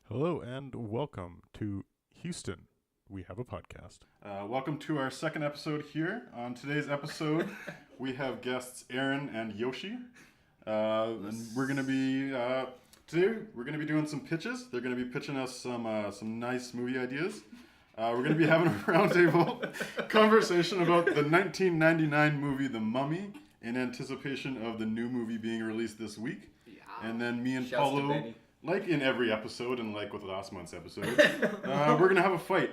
Hello and welcome to Houston. We have a podcast. Welcome to our second episode here. On today's episode, we have guests Aaron and Yoshi. And we're going to be today. We're going to be doing some pitches. They're going to be pitching us some nice movie ideas. We're going to be having a roundtable conversation about the 1999 movie The Mummy in anticipation of the new movie being released this week. Yeah. And then me and Shouts Paulo, like in every episode and like with last month's episode, we're going to have a fight.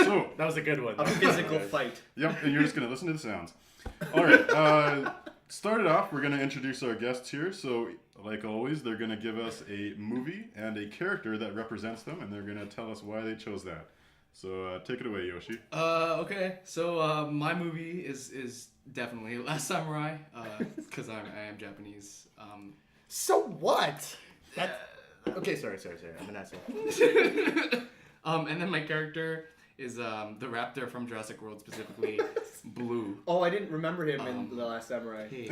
So that was a good one. A physical fight. Yep, and you're just going to listen to the sounds. All right. Started off, we're going to introduce our guests here. So, like always, they're going to give us a movie and a character that represents them, and they're going to tell us why they chose that. So, take it away, Yoshi. Okay. So, my movie is definitely Last Samurai, because I am Japanese. So what? Okay, sorry. I'm an asshole. And then my character is the raptor from Jurassic World, specifically Blue. Oh, I didn't remember him in The Last Samurai. Hey.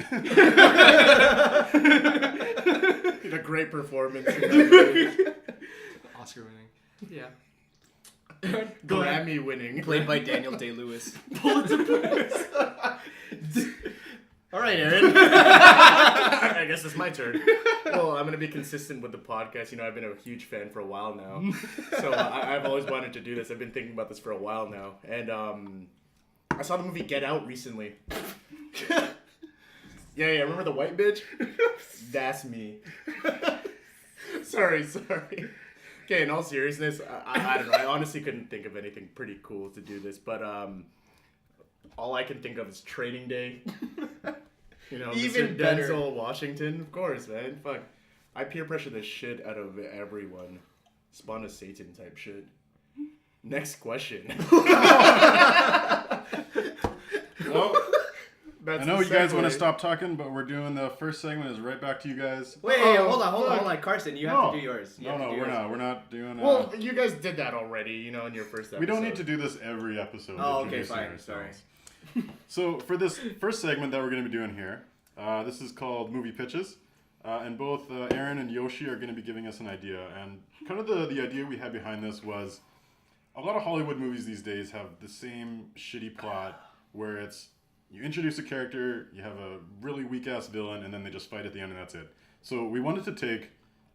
Did a great performance. Oscar winning. Yeah. Grammy winning. Played by Daniel Day-Lewis. Pulitzer Prize. All right, Aaron. I guess it's my turn. Well, I'm going to be consistent with the podcast. You know, I've been a huge fan for a while now. So I've always wanted to do this. I've been thinking about this for a while now. And I saw the movie Get Out recently. Yeah, remember the white bitch? That's me. Sorry. Okay, in all seriousness, I don't know. I honestly couldn't think of anything pretty cool to do this. But all I can think of is Training Day. You know, Even Mr. better. Denzel Washington, of course, man. Fuck, I peer pressure the shit out of everyone. Spawn of Satan type shit. Next question. Well, That's I know the you guys segue. want to stop talking, but we're doing the first segment is right back to you guys. Wait, Oh, hold fuck. on. Carson, you have to do yours. No, we're not. We're not doing. Well, you guys did that already, you know, in your first episode. We don't need to do this every episode. Oh, okay, introducing fine. ourselves. Sorry. So for this first segment that we're going to be doing here, this is called Movie Pitches. And both Aaron and Yoshi are going to be giving us an idea. And kind of the idea we had behind this was a lot of Hollywood movies these days have the same shitty plot where it's you introduce a character, you have a really weak-ass villain, and then they just fight at the end and that's it. So we wanted to take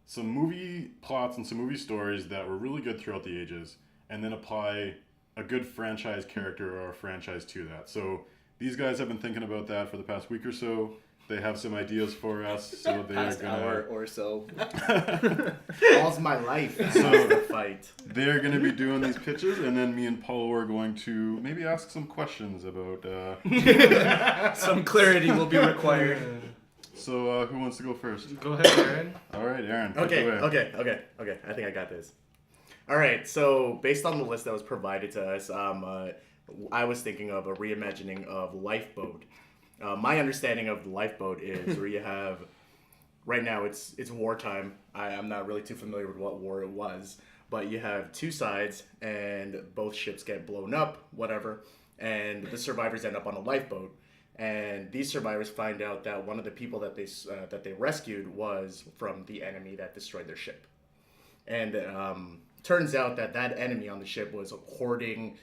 some movie plots and some movie stories that were really good throughout the ages and then apply a good franchise character or a franchise to that. So these guys have been thinking about that for the past week or so. They have some ideas for us, so they're Past gonna hour or so. All's my life. So- the fight. they're gonna be doing these pitches, and then me and Paulo are going to maybe ask some questions about. Some clarity will be required. So who wants to go first? Go ahead, Aaron. All right, Aaron. Take it away. Okay. I think I got this. All right, so based on the list that was provided to us, I was thinking of a reimagining of Lifeboat. My understanding of the Lifeboat is where you have, right now it's wartime. I'm not really too familiar with what war it was, but you have two sides and both ships get blown up, whatever, and the survivors end up on a lifeboat. And these survivors find out that one of the people that they rescued was from the enemy that destroyed their ship. And turns out that enemy on the ship was hoarding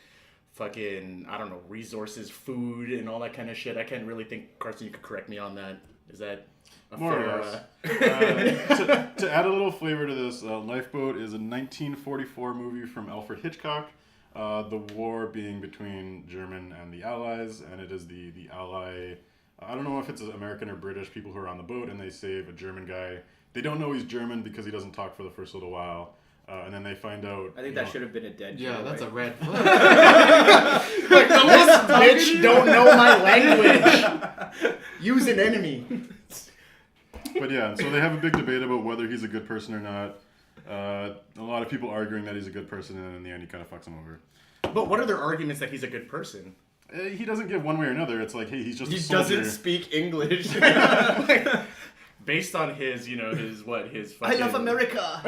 fucking, I don't know, resources, food, and all that kind of shit. I can't really think, Carson, you could correct me on that. Is that a More fair, or less. To add a little flavor to this, Lifeboat is a 1944 movie from Alfred Hitchcock. The war being between German and the Allies, and it is the Ally. I don't know if it's American or British people who are on the boat, and they save a German guy. They don't know he's German because he doesn't talk for the first little while. And then they find out. I think that should have been a dead Yeah, giveaway. that's a red flag. Like, this bitch don't know my language. Use an enemy. But yeah, so they have a big debate about whether he's a good person or not. A lot of people arguing that he's a good person, and in the end, he kind of fucks him over. But what are their arguments that he's a good person? He doesn't give one way or another. It's like, hey, he's just He a soldier. doesn't speak English. Based on his his I fucking... love America.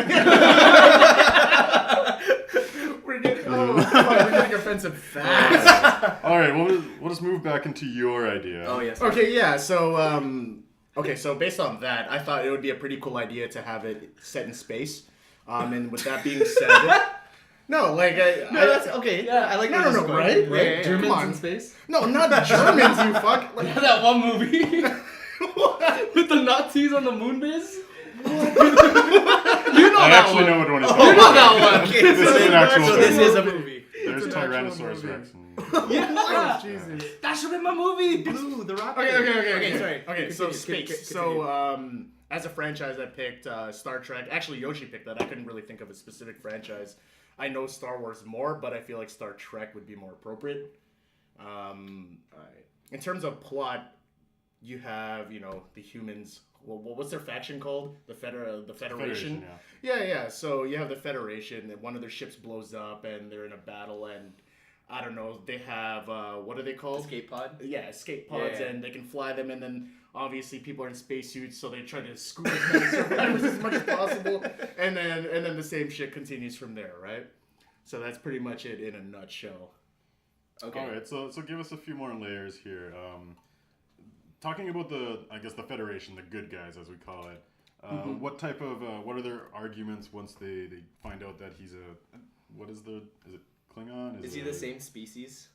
We're getting offensive fast. All right, we'll just move back into your idea. Oh, yes. Okay, yeah, so so based on that, I thought it would be a pretty cool idea to have it set in space. And with that being said, no, like that's okay. Yeah, I like. No, right? Yeah. Germans Come on. in space. No, not Germans, you fuck. Like, That one movie with the Nazis on the moon base. You know I that actually one. know what one is You talking know about. that one. Okay, This is an actual so movie. this is a movie. There's It's an actual Tyrannosaurus movie. Rex. Yeah. Jesus. That should be my movie. Blue, the rock. Okay, sorry. Okay, so Continue, space. continue. So, as a franchise, I picked Star Trek. Actually, Yoshi picked that. I couldn't really think of a specific franchise. I know Star Wars more, but I feel like Star Trek would be more appropriate. In terms of plot, you have, the humans. Well, what's their faction called? The Federation. Yeah. So you have the Federation, and one of their ships blows up, and they're in a battle, and I don't know. They have what are they called? Escape pod. Yeah, escape pods, Yeah. and they can fly them, and then obviously people are in spacesuits, so they try to scoop as many survivors as much as possible, and then the same shit continues from there, right? So that's pretty much it in a nutshell. Okay. All right, so give us a few more layers here. Talking about the Federation, the good guys as we call it. What are their arguments once they find out that he's is it Klingon? Is he the same species?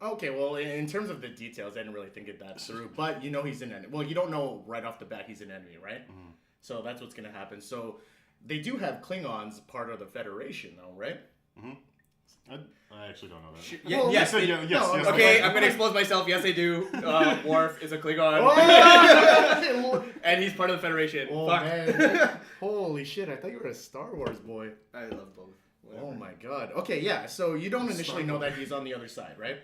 Okay, well, in terms of the details, I didn't really think it that through, but he's an enemy. Well, you don't know right off the bat he's an enemy, right? Mm-hmm. So that's what's going to happen. So they do have Klingons part of the Federation, though, right? Mm-hmm. I actually don't know that. Well, yes. Yes. Okay, I'm gonna expose myself. Yes, I do. Worf is a Klingon, Oh, and he's part of the Federation. oh Fuck. man. Holy shit, I thought you were a Star Wars boy. I love both. Whatever. Oh my god. Okay, yeah, so you don't initially know that he's on the other side, right?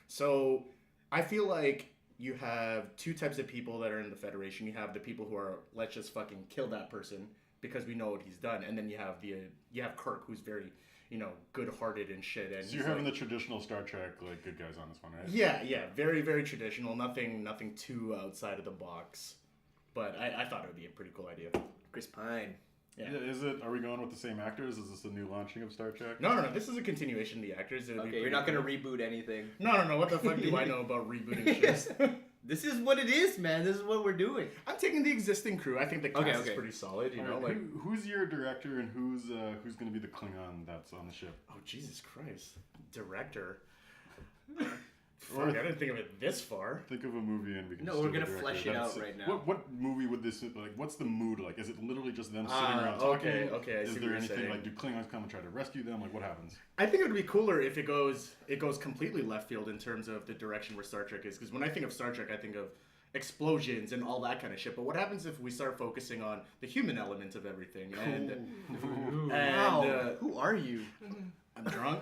So I feel like you have two types of people that are in the Federation. You have the people who are, let's just fucking kill that person because we know what he's done. And then you have Kirk, who's very, good-hearted and shit. And So you're having the traditional Star Trek like good guys on this one, right? Yeah, very, very traditional. Nothing too outside of the box. But I thought it would be a pretty cool idea. Chris Pine. Yeah. Are we going with the same actors? Is this a new launching of Star Trek? No. This is a continuation of the actors. Okay, you're not gonna reboot anything. No. What the fuck do I know about rebooting shit? This is what it is, man. This is what we're doing. I'm taking the existing crew. I think the cast is Okay. pretty solid. You know, Alright, like who's your director and who's going to be the Klingon that's on the ship? oh Jesus Christ, director. Or Fuck, I didn't think of it this far. think of a movie and we can. No, just we're do the gonna director. flesh it That's- out right now. What movie would this like? What's the mood like? Is it literally just them sitting around talking? okay, I Is see what there you're anything saying. like do Klingons come and try to rescue them? Like what happens? I think it would be cooler if it goes completely left field in terms of the direction where Star Trek is. Because when I think of Star Trek, I think of explosions and all that kind of shit. But what happens if we start focusing on the human element of everything? Wow. Who are you? I'm drunk.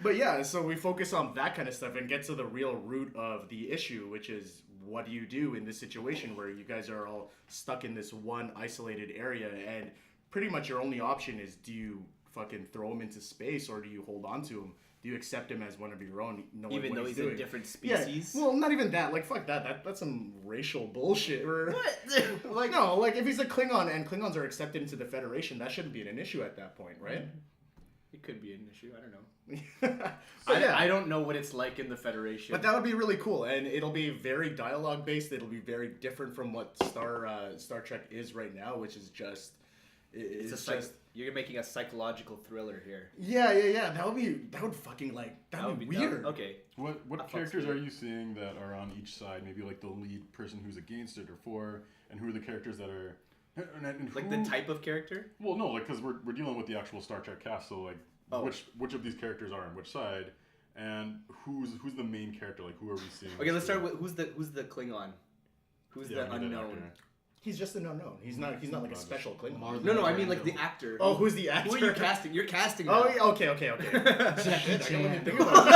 But yeah, so we focus on that kind of stuff and get to the real root of the issue, which is what do you do in this situation where you guys are all stuck in this one isolated area and pretty much your only option is do you fucking throw him into space or do you hold on to him? Do you accept him as one of your own, knowing Even what though he's he's doing? a different species. Yeah, well, not even that. Like, fuck that. That's some racial bullshit. What? Like, no, like if he's a Klingon and Klingons are accepted into the Federation, that shouldn't be an issue at that point, right? It could be an issue. I don't know. But yeah. I don't know what it's like in the Federation. But that would be really cool, and it'll be very dialogue based. It'll be very different from what Star Trek is right now, which is just you're making a psychological thriller here. yeah. That would fucking that'd be weird. Okay. What characters are you seeing that are on each side? Maybe like the lead person who's against it or for, and who are the characters that are and Like the type of character? Well, no, like because we're dealing with the actual Star Trek cast, so like which of these characters are on which side, and who's the main character? Like who are we seeing? Okay, let's start with who's the Klingon? Who's the give me that unknown? actor. He's just an unknown. He's not like a special Klingon. No, I mean like the actor. Oh, who's the actor? Who are you casting? You're casting. Oh, now. yeah, okay. Jackie Chan. Think about it.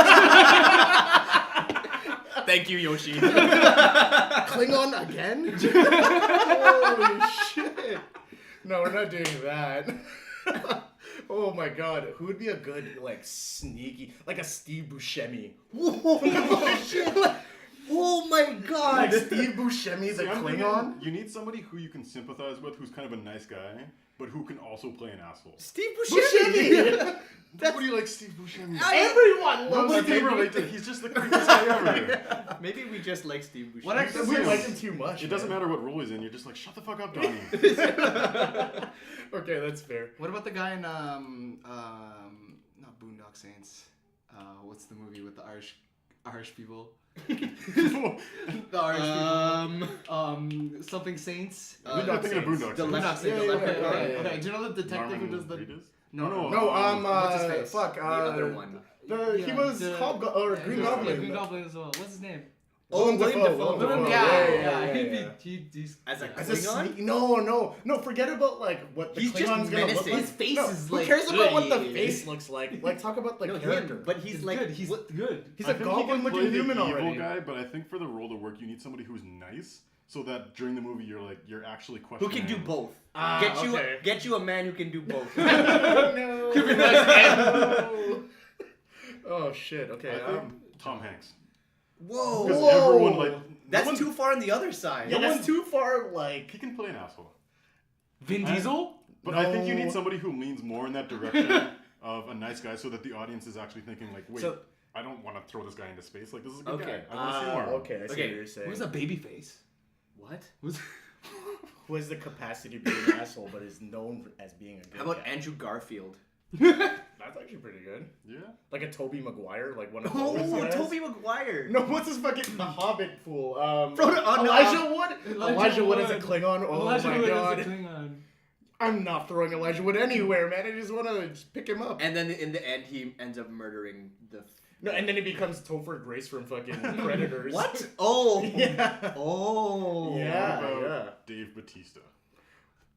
Thank you, Yoshi. Klingon again? Holy shit. No, we're not doing that. Oh my god. Who would be a good, sneaky, like a Steve Buscemi? Oh my god. Like Steve Buscemi's a I'm Klingon? thinking you need somebody who you can sympathize with, who's kind of a nice guy, but who can also play an asshole. Steve Buscemi. What do you like, Steve Buscemi? Everyone loves Nobody Steve can relate to. He's just the creepiest guy ever. Maybe we just like Steve Buscemi. What actually we like him too much. It doesn't matter what role he's in. You're just like, shut the fuck up, Donnie. Okay, that's fair. What about the guy in not Boondock Saints? What's the movie with the Irish people? The Irish people. Something Saints. I'm thinking of Boondock The Saints. left Boondock Saints. yeah, Okay. yeah. Do you know the detective who Norman does the? Reedus? No. What's his face? Fuck. The other one. He was Green Goblin. Green Goblin as well. What's his name? Oh, William Dafoe. Willem Dafoe. He's As a Klingon? Klingon? No. Forget about like what the He's just Klingon's gonna look menacing. like. His face No, is who like cares about what the good. face looks like? Like talk about the No, character. him, but he's like good. He's good. He's I a think he can play goblin-looking the human evil already. guy, but I think for the role to work, you need somebody who's nice, so that during the movie you're actually who questioning. can do both. Okay. Get you a man who can do both. No. Could be nice No. Oh shit. Okay. I think Tom Hanks. Whoa. Because Whoa. everyone like That's no one- too far on the other side. Yeah, that's too far. Like He can play an asshole, Vin Diesel? but I think you No. need somebody who leans more in that direction of a nice guy, so that the audience is actually thinking like, wait, So- I don't want to throw this guy into space. Like this is a good Okay. guy. I want to see more. Okay. I see Okay, what you're saying. Who's a baby face? What? Who has the capacity to be an asshole, but is known as being a good How about guy? Andrew Garfield? That's actually pretty good. Yeah. Like a Tobey Maguire, like one of Oh, those guys. Tobey Maguire. No, what's his fucking the Hobbit fool? Frodo- oh, no, Elijah Wood. Elijah Elijah Wood is a Wood. Klingon. Oh Elijah my Wood god! is a Klingon. I'm not throwing Elijah Wood anywhere, man. I just want to just pick him up. And then in the end, he ends up murdering the. No, and then he becomes Topher Grace from fucking Predators. What? Oh. Yeah. Oh. Yeah. What about Dave Bautista?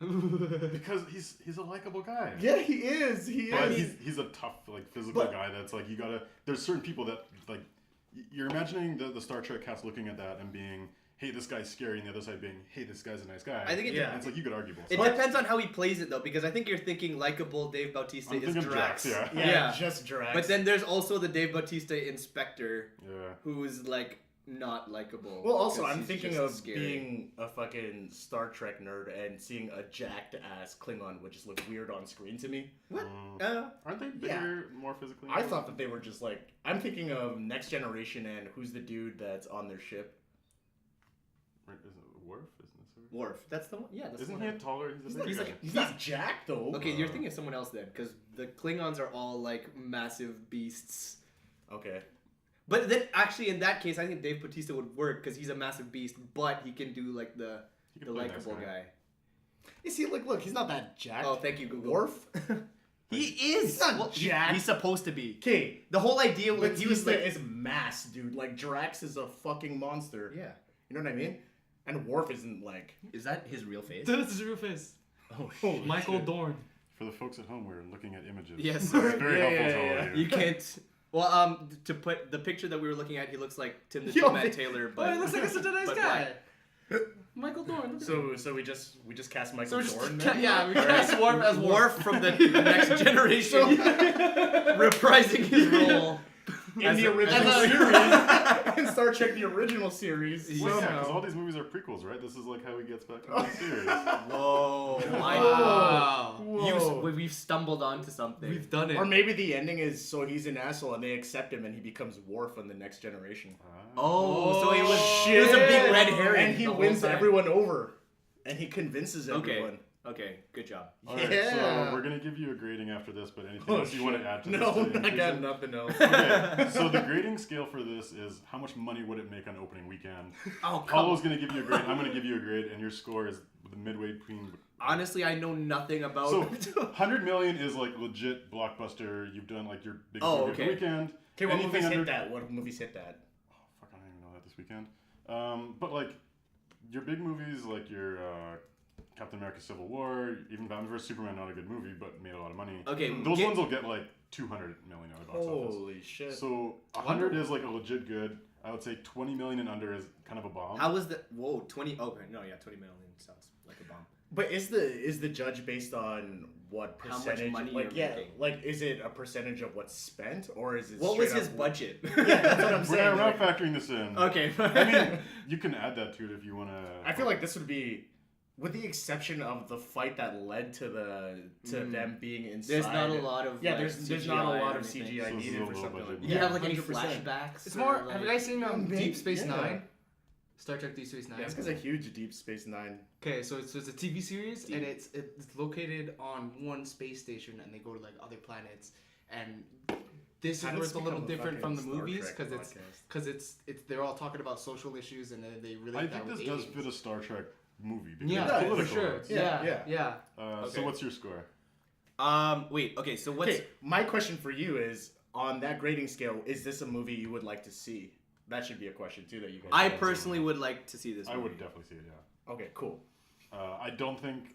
Because he's a likable guy. Yeah, he is. He But is. he's a tough, like, physical But- guy that's like, you gotta. There's certain people that, like, you're imagining the Star Trek cast looking at that and being, hey, this guy's scary, and the other side being, hey, this guy's a nice guy. I think it- Yeah. And it's like, you could argue both It sides. depends on how he plays it though, because I think you're thinking likable Dave Bautista I'm is thinking Drax. Drax, yeah. Yeah, Yeah. just Drax. But then there's also the Dave Bautista Inspector, Yeah. who's like not likable. Well, also, 'cause I'm he's thinking just of scary. being a fucking Star Trek nerd and seeing a jacked ass Klingon would just look weird on screen to me. What? Aren't they bigger, more physically? I thought that they were just like. I'm thinking of Next Generation and who's the dude that's on their ship? Right, is it Worf? Isn't it? Worf. That's the one. Yeah, that's Isn't the he one. a taller? He's a big he's guy. like- He's not jacked though. Okay, you're thinking of someone else then, because the Klingons are all like massive beasts. Okay. But then, actually, in that case, I think Dave Bautista would work because he's a massive beast, but he can do like the He can the play a nice likable guy. guy. You see, look, he's not that jacked. Oh, thank you, Google. Worf. He is. He's not jacked. He's supposed to be. Okay. The whole idea, like he was like, is mass, dude. Like Drax is a fucking monster. yeah. You know what I mean? And Worf isn't like. Is that his real face? That's his real face. Oh, Michael Dorn. For the folks at home, we're looking at images. Yes. It's very Yeah, helpful yeah, to all yeah. of you. You can't. Well, to put the picture that we were looking at, he looks like Tim the Yo, Toolman Taylor, but Oh, he looks like such a nice but guy. Michael Dorn. So we just cast Michael So we just Dorn. yeah, we cast Worf as Worf. Worf from the next generation, reprising his role. in the original as a- series. In Star Trek, the original series. Well, yeah, somehow. because all these movies are prequels, right? This is like how he gets back into the series. Whoa! Wow. Whoa. We've stumbled onto something. We've done it. Or maybe the ending is so he's an asshole and they accept him and he becomes Worf on the next generation. Oh, so it was Shit. it was a big red herring, And he the whole wins time. everyone over. And he convinces Okay. everyone. Okay, good job. All right, Yeah. so we're gonna give you a grading after this, but anything Oh, else you want to add to no, this? to I increase got it? nothing else. Okay, so the grading scale for this is how much money would it make on opening weekend? Oh, come Paulo's gonna give you a grade. I'm gonna give you a grade, and your score is the midway between. Honestly, I know nothing about. So 100 million is like legit blockbuster. You've done like your big Oh, movie of the okay. weekend. Okay, what Anything movies under- hit that? What movies hit that? Oh, fuck, I don't even know that this weekend. But like your big movies, like your Captain America: Civil War, even Batman vs Superman, not a good movie, but made a lot of money. Okay, Those get- ones will get like 200 million at the box office. Holy shit. So 100 is like a legit good. I would say 20 million and under is kind of a bomb. How was the 20? Okay, no, yeah, 20 million sounds like a bomb. But is the judge based on what How much percentage? money like you're yeah, making. like is it a percentage of what's spent or is it? What was straight his up- budget? Yeah, that's what I'm we're saying. not like, factoring this in. Okay. I mean, you can add that to it if you want to. I feel like this would be, with the exception of the fight that led to them being inside. there's not a lot of Yeah, like, there's not a CGI lot or of anything. CGI So this is needed a for low something budget like movie. You have like any 100%. flashbacks? It's more. or, Have you like- guys seen Maybe, Deep Space yeah. Nine? Star Trek Deep Space Nine. Yeah, this guy's a huge Deep Space Nine. Okay, so it's a TV series, and it's located on one space station, and they go to like other planets, and this is How where does it's a this little become a different from the fucking Star movies Trek because it's they're all talking about social issues, and then they relate I that think with this does aliens. fit a Star Trek movie. Because Yeah, it's for political. sure. Yeah. Yeah. So Okay. what's your score? Wait. Okay. So what's Okay, my question for you is, on that grading scale, is this a movie you would like to see? That should be a question too that you guys. I answer. personally would like to see this. I movie. would definitely see it. Yeah. Okay, cool.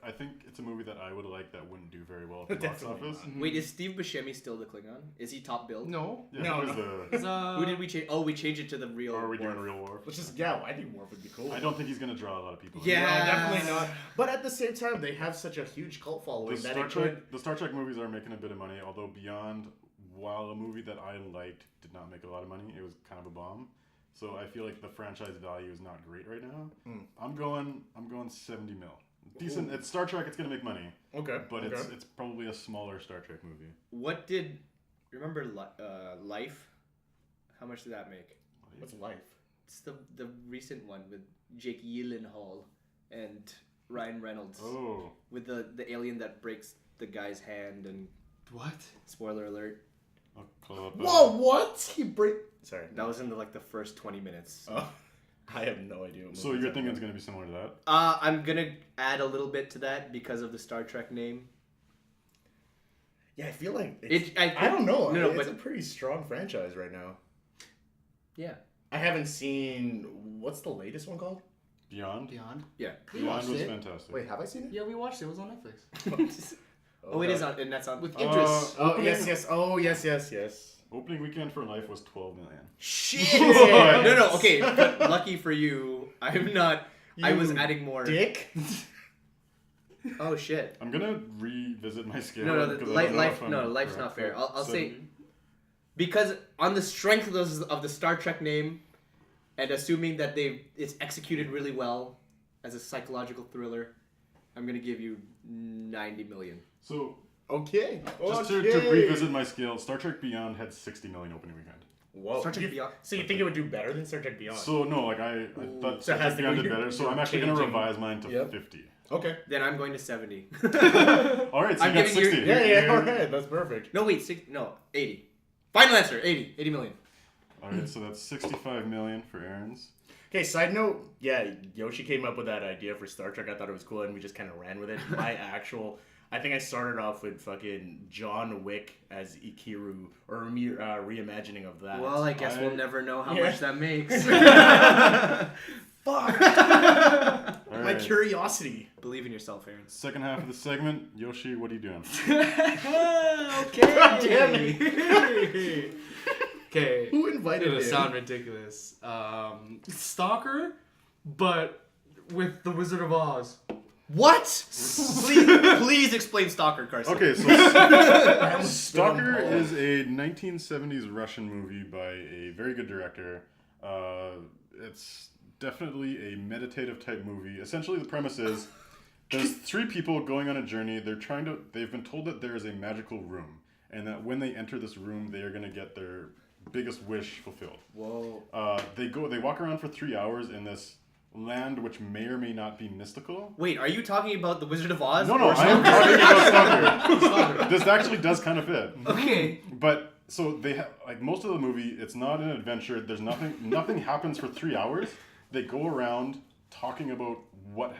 I think it's a movie that I would like that wouldn't do very well at the box Definitely office. not. Wait, is Steve Buscemi still the Klingon? Is he top billed? No. Yeah, No, who's no. It's, Who did we change? Oh, we changed it to the real. Or are we doing Worf. Real War? Which is I think Worf would be cool. I don't think he's gonna draw a lot of people. Yeah. No, definitely not. But at the same time, they have such a huge cult following The that Star it Trek, could. the Star Trek movies are making a bit of money, although Beyond, while a movie that I liked did not make a lot of money, it was kind of a bomb. So I feel like the franchise value is not great right now. Mm. I'm going 70 mil. Decent. It's Star Trek. It's gonna make money, Okay. but okay. it's probably a smaller Star Trek movie. What did remember Life? How much did that make? What's life? It's the recent one with Jake Gyllenhaal and Ryan Reynolds Oh, with the alien that breaks the guy's hand and What? spoiler alert. I'll pull up, Whoa! What? He break? Sorry. That was in the first 20 minutes. Oh, I have no idea. What So movies you're I'm thinking it's in. gonna be similar to that? I'm gonna add a little bit to that because of the Star Trek name. Yeah, I feel like it's, I I don't know. No, it's but a pretty strong franchise right now. yeah, I haven't seen what's the latest one called? Beyond. Beyond. yeah. We Beyond watched was it. fantastic. Wait, have I seen it? Yeah, we watched it. It was on Netflix. Oh, it is on, and that's on. With Idris. Oh Opening- yes. Oh yes. Opening weekend for Life was 12 million. Shit! What? No. Okay, but lucky for you, I'm not. I was You adding more. Dick. Oh shit! I'm gonna revisit my scale. No, because I don't know if I'm life's correct. not fair. I'll say 70? because on the strength of the Star Trek name, and assuming that it's executed really well as a psychological thriller, I'm gonna give you 90 million. So Okay. just to revisit my scale, Star Trek Beyond had 60 million opening weekend. Whoa. Star Trek Beyond. So you think it would do better than Star Trek Beyond? So no, like I thought So Star it has Trek to Beyond go- did better. So you're I'm actually gonna changing- revise mine to Yep. 50. Okay. Then I'm going to 70. All right, so I'm you got giving you- 60. Yeah. All right. That's perfect. No, wait, 80. Final answer, 80 million. All right, so that's 65 million for Aaron's. Okay. Side note. Yeah, Yoshi came up with that idea for Star Trek. I thought it was cool, and we just kind of ran with it. I think I started off with fucking John Wick as Ikiru, or reimagining of that. Well, I guess we'll never know how Yeah. much that makes. Fuck. All My right. curiosity. Believe in yourself, Aaron. Second half of the segment, Yoshi, what are you doing? Okay. God damn it. Okay. Who invited It'll him? sound ridiculous. Stalker, but with the Wizard of Oz. What? please explain Stalker, Carson. Okay, so Stalker Paul. is a 1970s Russian movie by a very good director. It's definitely a meditative type movie. Essentially, the premise is there's three people going on a journey. They've been told that there is a magical room, and that when they enter this room, they are going to get their biggest wish fulfilled. Whoa. They walk around for 3 hours in this land which may or may not be mystical. Wait, are you talking about the Wizard of Oz? No, or I am Stalker? talking about Stalker. This actually does kind of fit. Okay. But so they have like most of the movie. It's not an adventure. There's nothing happens for 3 hours. They go around talking about what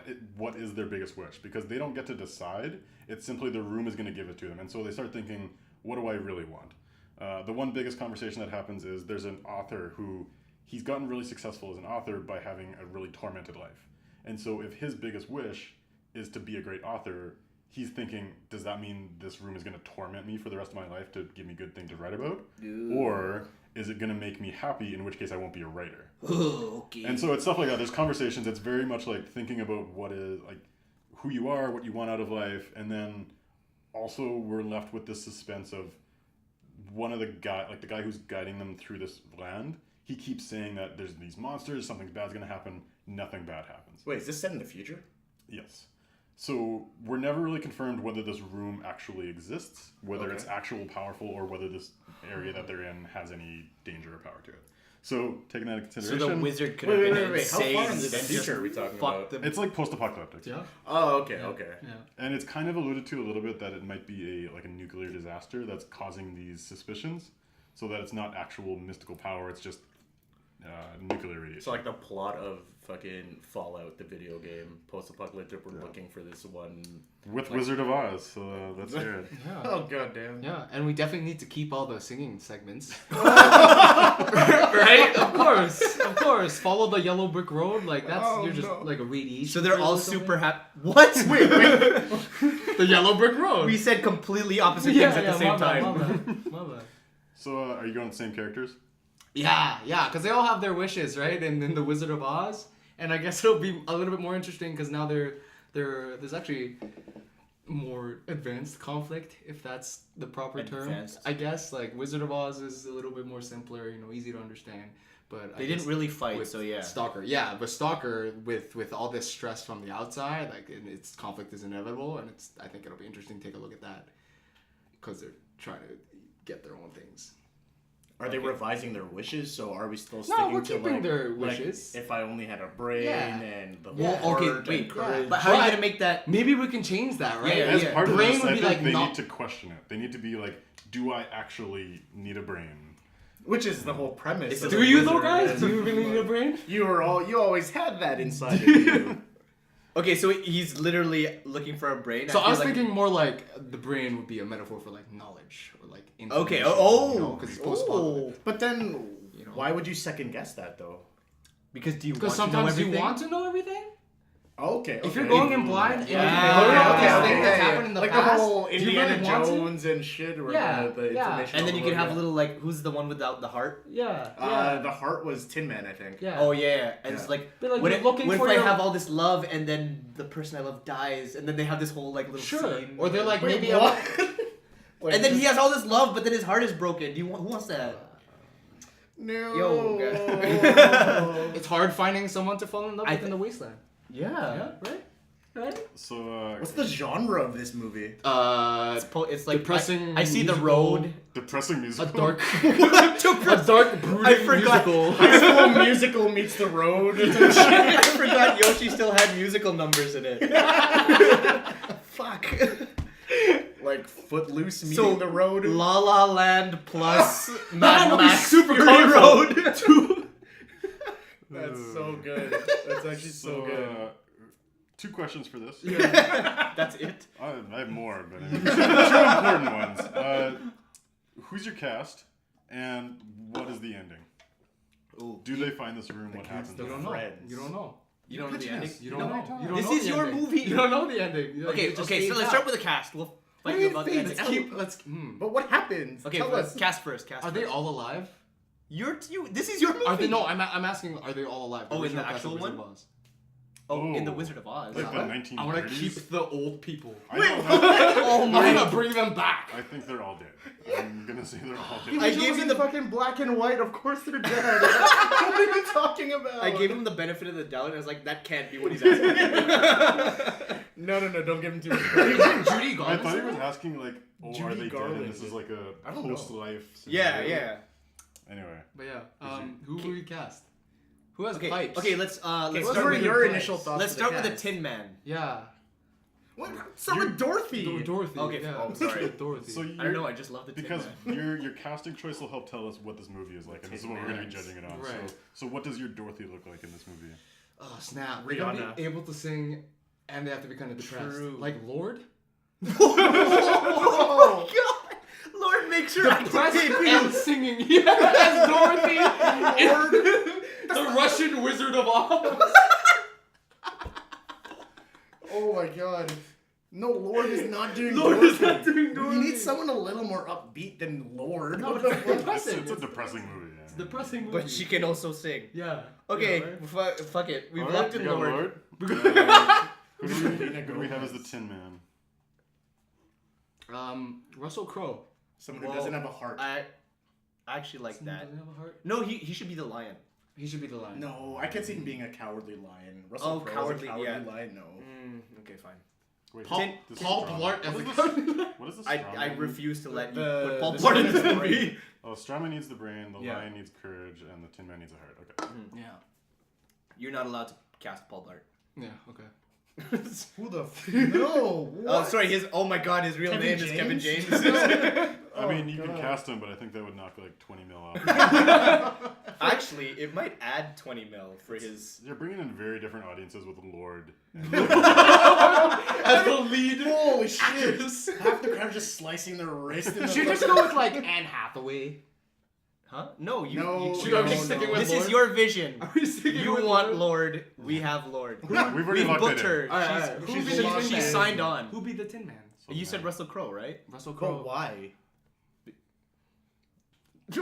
is their biggest wish because they don't get to decide. It's simply the room is going to give it to them, and so they start thinking, what do I really want? The one biggest conversation that happens is there's an author who he's gotten really successful as an author by having a really tormented life, and so if his biggest wish is to be a great author, he's thinking, does that mean this room is going to torment me for the rest of my life to give me good things to write about? Ooh. Or is it going to make me happy, in which case I won't be a writer? Ooh, okay. And so it's stuff like that. There's conversations. It's very much like thinking about what is, like, who you are, what you want out of life. And then also we're left with this suspense of one of the guy who's guiding them through this land. He keeps saying that there's these monsters, something bad's going to happen. Nothing bad happens. Wait, is this set in the future? Yes. So we're never really confirmed whether this room actually exists, whether Okay. it's actual powerful, or whether this area that they're in has any danger or power to it. So taking that into So consideration, the wizard could Wait, have wait, been wait, wait. How far into the insane. future are we talking Fuck about? them. it's like post-apocalyptic. Yeah. Oh, okay, Yeah. okay. Yeah. And it's kind of alluded to a little bit that it might be a nuclear disaster that's causing these suspicions, so that it's not actual mystical power. It's just nuclear radiation. It's like the plot of fucking Fallout, the video game. Post-apocalyptic, we're looking for this one. with Wizard of Oz. So let's hear it. Yeah. Oh goddamn. Yeah, and we definitely need to keep all the singing segments. Right? Of course. Follow the yellow brick road. Like that's you're just like a radiation. So they're all or something. super happy. What? Wait. The yellow brick road. We said completely opposite things at the same time. My bad. So are you going the same characters? Yeah, because they all have their wishes, right? And then the Wizard of Oz, and I guess it'll be a little bit more interesting because now there's actually more advanced conflict, if that's the proper Advanced. term. I guess like Wizard of Oz is a little bit more simpler, easy to understand. But They I didn't guess really fight, with so yeah. Stalker, but Stalker with all this stress from the outside, like its conflict is inevitable, and I think it'll be interesting to take a look at that because they're trying to get their own things. Are they revising their wishes? So are we still No, sticking we're to keeping like, their like, wishes. if I only had a brain Yeah. and the Yeah. heart Okay, and wait. courage. But how are you But- gonna make that? Maybe we can change that, right? Yeah, As yeah. part of Brain this, would I be think like they not- need to question it. They need to be like, do I actually need a brain? Which is the whole premise. of Do the you though, wizard, guys? is Do you really need a brain? You always had that inside of you. Okay, so he's literally looking for a brain. So I feel was like- thinking more like the brain would be a metaphor for like knowledge or like Okay. information. Because it's post-apocalyptic. But then, why would you second guess that though? Because do you want Because to know sometimes you everything? want to know everything. Okay. If you're going in blind, and Yeah. you look at all these Okay, things that's happened in the like past, the whole do you Indiana really want to? Jones and shit, or Yeah, the yeah. information. And then you can have a overload, little like, who's the one without the heart? Yeah. the heart was Tin Man, I think. Yeah. Oh yeah, and it's Yeah. like, But, like, what you're if, looking what if for I your- have all this love and then the person I love dies, and then they have this whole like little Sure. scene. Or they're like Wait, maybe what? Like, and then he has all this love, but then his heart is broken. Who wants that? No. Yo, it's hard finding someone to fall in love with in the wasteland. Yeah. Right. So What's the genre of this movie? It's like Depressing I see the musical- road. depressing A musical. dark, a dark brooding I forgot. musical. High School Musical meets The Road. I forgot Yoshi still had musical numbers in it. Fuck. Like Footloose meeting So, The Road. La La Land plus Mad That'll be Max super Fury colorful. Road. That's so good. That's actually so good. 2 questions for this. That's it. I have more, but I mean, 2 important ones. Who's your cast, and what is the ending? Ooh. Do they find this room? What kids happens? don't You don't know. Friends. You don't know. You don't know the ending? You don't No. know. You don't This know is the your ending. movie. You don't know the ending. Okay, so let's start with the cast. We'll fight you about the ending. But what happens? Okay, Tell us. cast first. Cast. Are they first. all alive? This is your movie. Are they? No, I'm asking. Are they all alive? Oh, in the original cast actual of Wizard one? of Oz. Oh, in the Oh. Wizard of Oz. Like the I 1930s. want to keep the old people. I don't know. Oh I'm my! gonna bring them back. I think they're all dead. I'm gonna say they're all dead. I gave you the fucking black and white. Of course they're dead. What are you talking about? I gave him the benefit of the doubt, and I was like, that can't be what he's asking. No, don't give him too much credit. Judy I Garland. thought he was asking like, oh, are Judy they dead? Garland. And this is like a I don't know. post-life. yeah, scenario. yeah. Anyway, But yeah, who will you cast? Who has Okay, pipes? okay. Let's What start were with your pipes. initial thoughts? let's of start the with the cast? Tin Man. Yeah. What? Start with Dorothy. Dorothy. Okay, Yeah. oh, sorry. Dorothy. so I don't know. I just love the Tin because Man. your casting choice will help tell us what this movie is like, and this is what we're gonna be judging it on. Right. So what does your Dorothy look like in this movie? Oh snap! They gotta Rihanna. be able to sing, and they have to be kind of depressed. True. Like Lord. Oh my God! Lord, make sure I Depressed take and you. singing. Yeah, as Dorothy. The Russian Wizard of Oz. Oh my god. No, Lord is not doing Lord Dorothy. is not doing Dorothy. You need someone a little more upbeat than Lord. No, What it's the fuck? depressing. It's a depressing movie. Yeah. Depressing movie. But she can also sing. Yeah. Okay, Yeah, right? fuck it. We've All locked right, in we got Lord. Who do we have as the Tin Man? Russell Crowe. Someone who doesn't have a heart. I actually like that. Doesn't have a heart. No, he should be the lion. He should be the lion. No, I can't see him being a cowardly lion. Russell Oh, Crowe is a cowardly, cowardly yeah. lion? No. Okay, fine. Wait, Paul, this is Paul strong. Blart as What the is this? What is this? I strong? refuse to let you The- put Paul the Blart in this second movie. Oh, Strawman needs the brain, the Yeah. lion needs courage, and the Tin Man needs a heart. Okay. Yeah. You're not allowed to cast Paul Blart. Yeah. Okay. Who the no? Oh, sorry. Oh my God, his real Kevin name is Kevin James? James. I mean, you God. can cast him, but I think that would knock like 20 mil off. Actually, it might add 20 mil for his. You're bringing in very different audiences with Lord. As the lead. Holy shit! Half the crowd just slicing their wrist. In the Should we just go with like Anne Hathaway? Huh? No, you. No, you Should I be sticking with this Lord? is your vision. Are we sticking You with want Lord? Lord. We have Lord. We've already locked booked it in. her. Alright, alright. Who She's, be the Tin she's Man? signed on. Who be the Tin Man? So You said man. Russell Crowe, right? Russell Crowe. But why?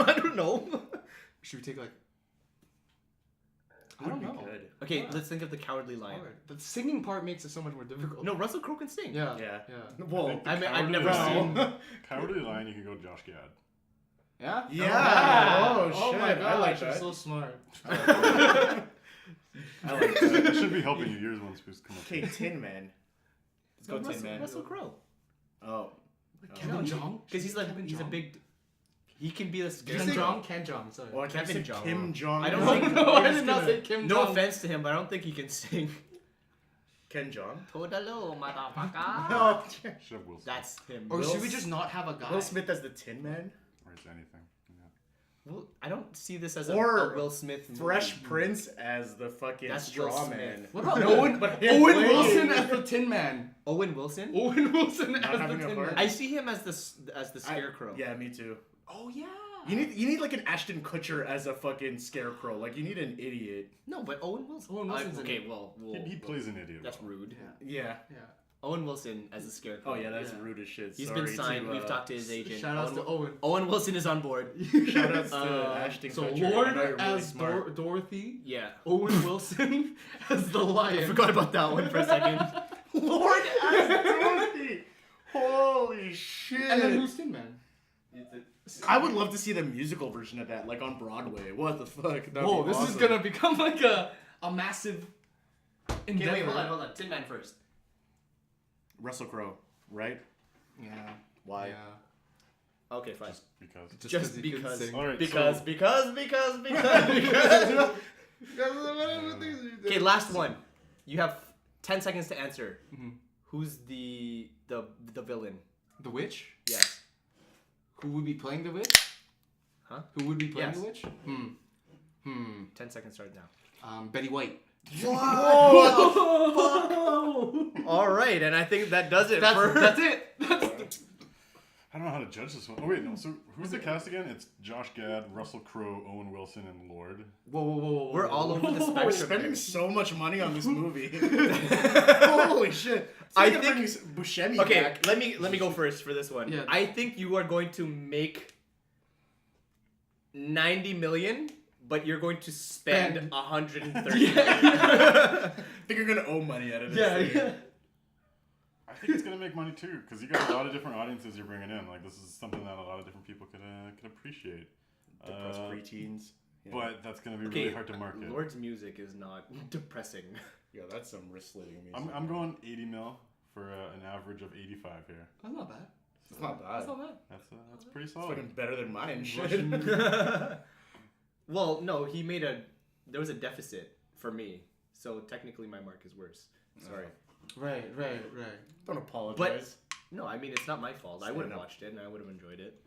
I don't know. Should we take like? I Would don't be know. good. Okay, Yeah. let's think of the Cowardly Lion. Alright. The singing part makes it so much more difficult. No, Russell Crowe can sing. Yeah. Yeah. Yeah. Well, I mean, I've Cowardly never Lion. seen. Cowardly Lion, you can go Josh Gad. Yeah. Yeah. Oh, Oh, my shit. gosh, I like you're that. so smart. I like that. I should be helping you. You're the one supposed to come up. Okay, Tin Man. Let's go Tin Man. Russell Crowe. Oh. Kevin Jong? Because he's like Kevin he's a Jong? big. He can be the Ken scary. Jong? Ken Jong, sorry. Well, I Kevin Kevin Jong. Kim Jong. I don't No, think- no, I did not say Kim No Jong. offense to him, but I don't think he can sing. Ken Jong. Todalo, motherfucker. Oh, Should have Will Smith. That's him. Or Will should we S- just not have a guy? Will Smith as the Tin Man. Or it's anything. Yeah. Well, I don't see this as Or a Will Smith movie. Fresh Prince as the fucking That's Will Straw Smith. Man. What about No, Owen? but him Owen playing. Wilson as the Tin Man. Owen Wilson. Owen Wilson Not as the having a Tin heart? Man. I see him as the Scarecrow. Yeah, me too. Oh yeah. You need like an Ashton Kutcher as a fucking scarecrow. Like you need an idiot. No, but Owen Wilson. Owen Wilson's okay, in- well, He plays an idiot. that's well. rude. Yeah. Yeah. Owen Wilson as a Scarecrow. Oh yeah, that's Yeah. rude as shit. He's Sorry been signed. to, We've talked to his agent. Shout outs to Owen. Owen Wilson is on board. Shout outs to Uh, Ashton So Kutcher. Lord I know you're really as smart. Dorothy. Yeah. Owen Wilson as the lion. I forgot about that one for a second. Lord as Dorothy. Holy shit! And then who's Tin Man? I would love to see the musical version of that, like on Broadway. What the fuck? That'd Whoa, be this is awesome. gonna become like a massive endeavor. Okay, wait, hold on. Tin Man first. Russell Crowe, right? Yeah. Why? Yeah. Okay, fine. Because. Just he can because. sing. All right. Because. Okay, last one. You have 10 seconds to answer. Mhm. Who's the villain? The witch? Yes. Who would be playing the witch? Huh? Who would be playing Yes. the witch? 10 seconds start now. Betty White. All right, and I think that does it for That's it. I don't know how to judge this one. Oh wait, no. So who's the cast again? It's Josh Gad, Russell Crowe, Owen Wilson, and Lord. Whoa. We're all over the spectrum. We're spending so much money on this movie. Holy shit! I Think of think- bringing Buscemi Okay, back. let me go first for this one. Yeah. I think you are going to make 90 million, but you're going to spend Spend. 130. I think you're gonna owe money out of this. thing. Yeah. I think it's gonna make money too, because you got a lot of different audiences you're bringing in. Like this is something that a lot of different people could appreciate. Depressed preteens. Yeah. But that's gonna be Okay, really hard to market. Lord's music is not depressing. Yeah, that's some wrist-slitting music. I'm going 80 mil for an average of 85 here. That's not bad. It's not bad. That's not bad. That's pretty It's solid. fucking better than mine. Shit. Russian- Well, no, there was a deficit for me, so technically my mark is worse. Sorry. Right. Don't apologize. No, I mean it's not my fault. I would have Stand up. watched it and I would have enjoyed it.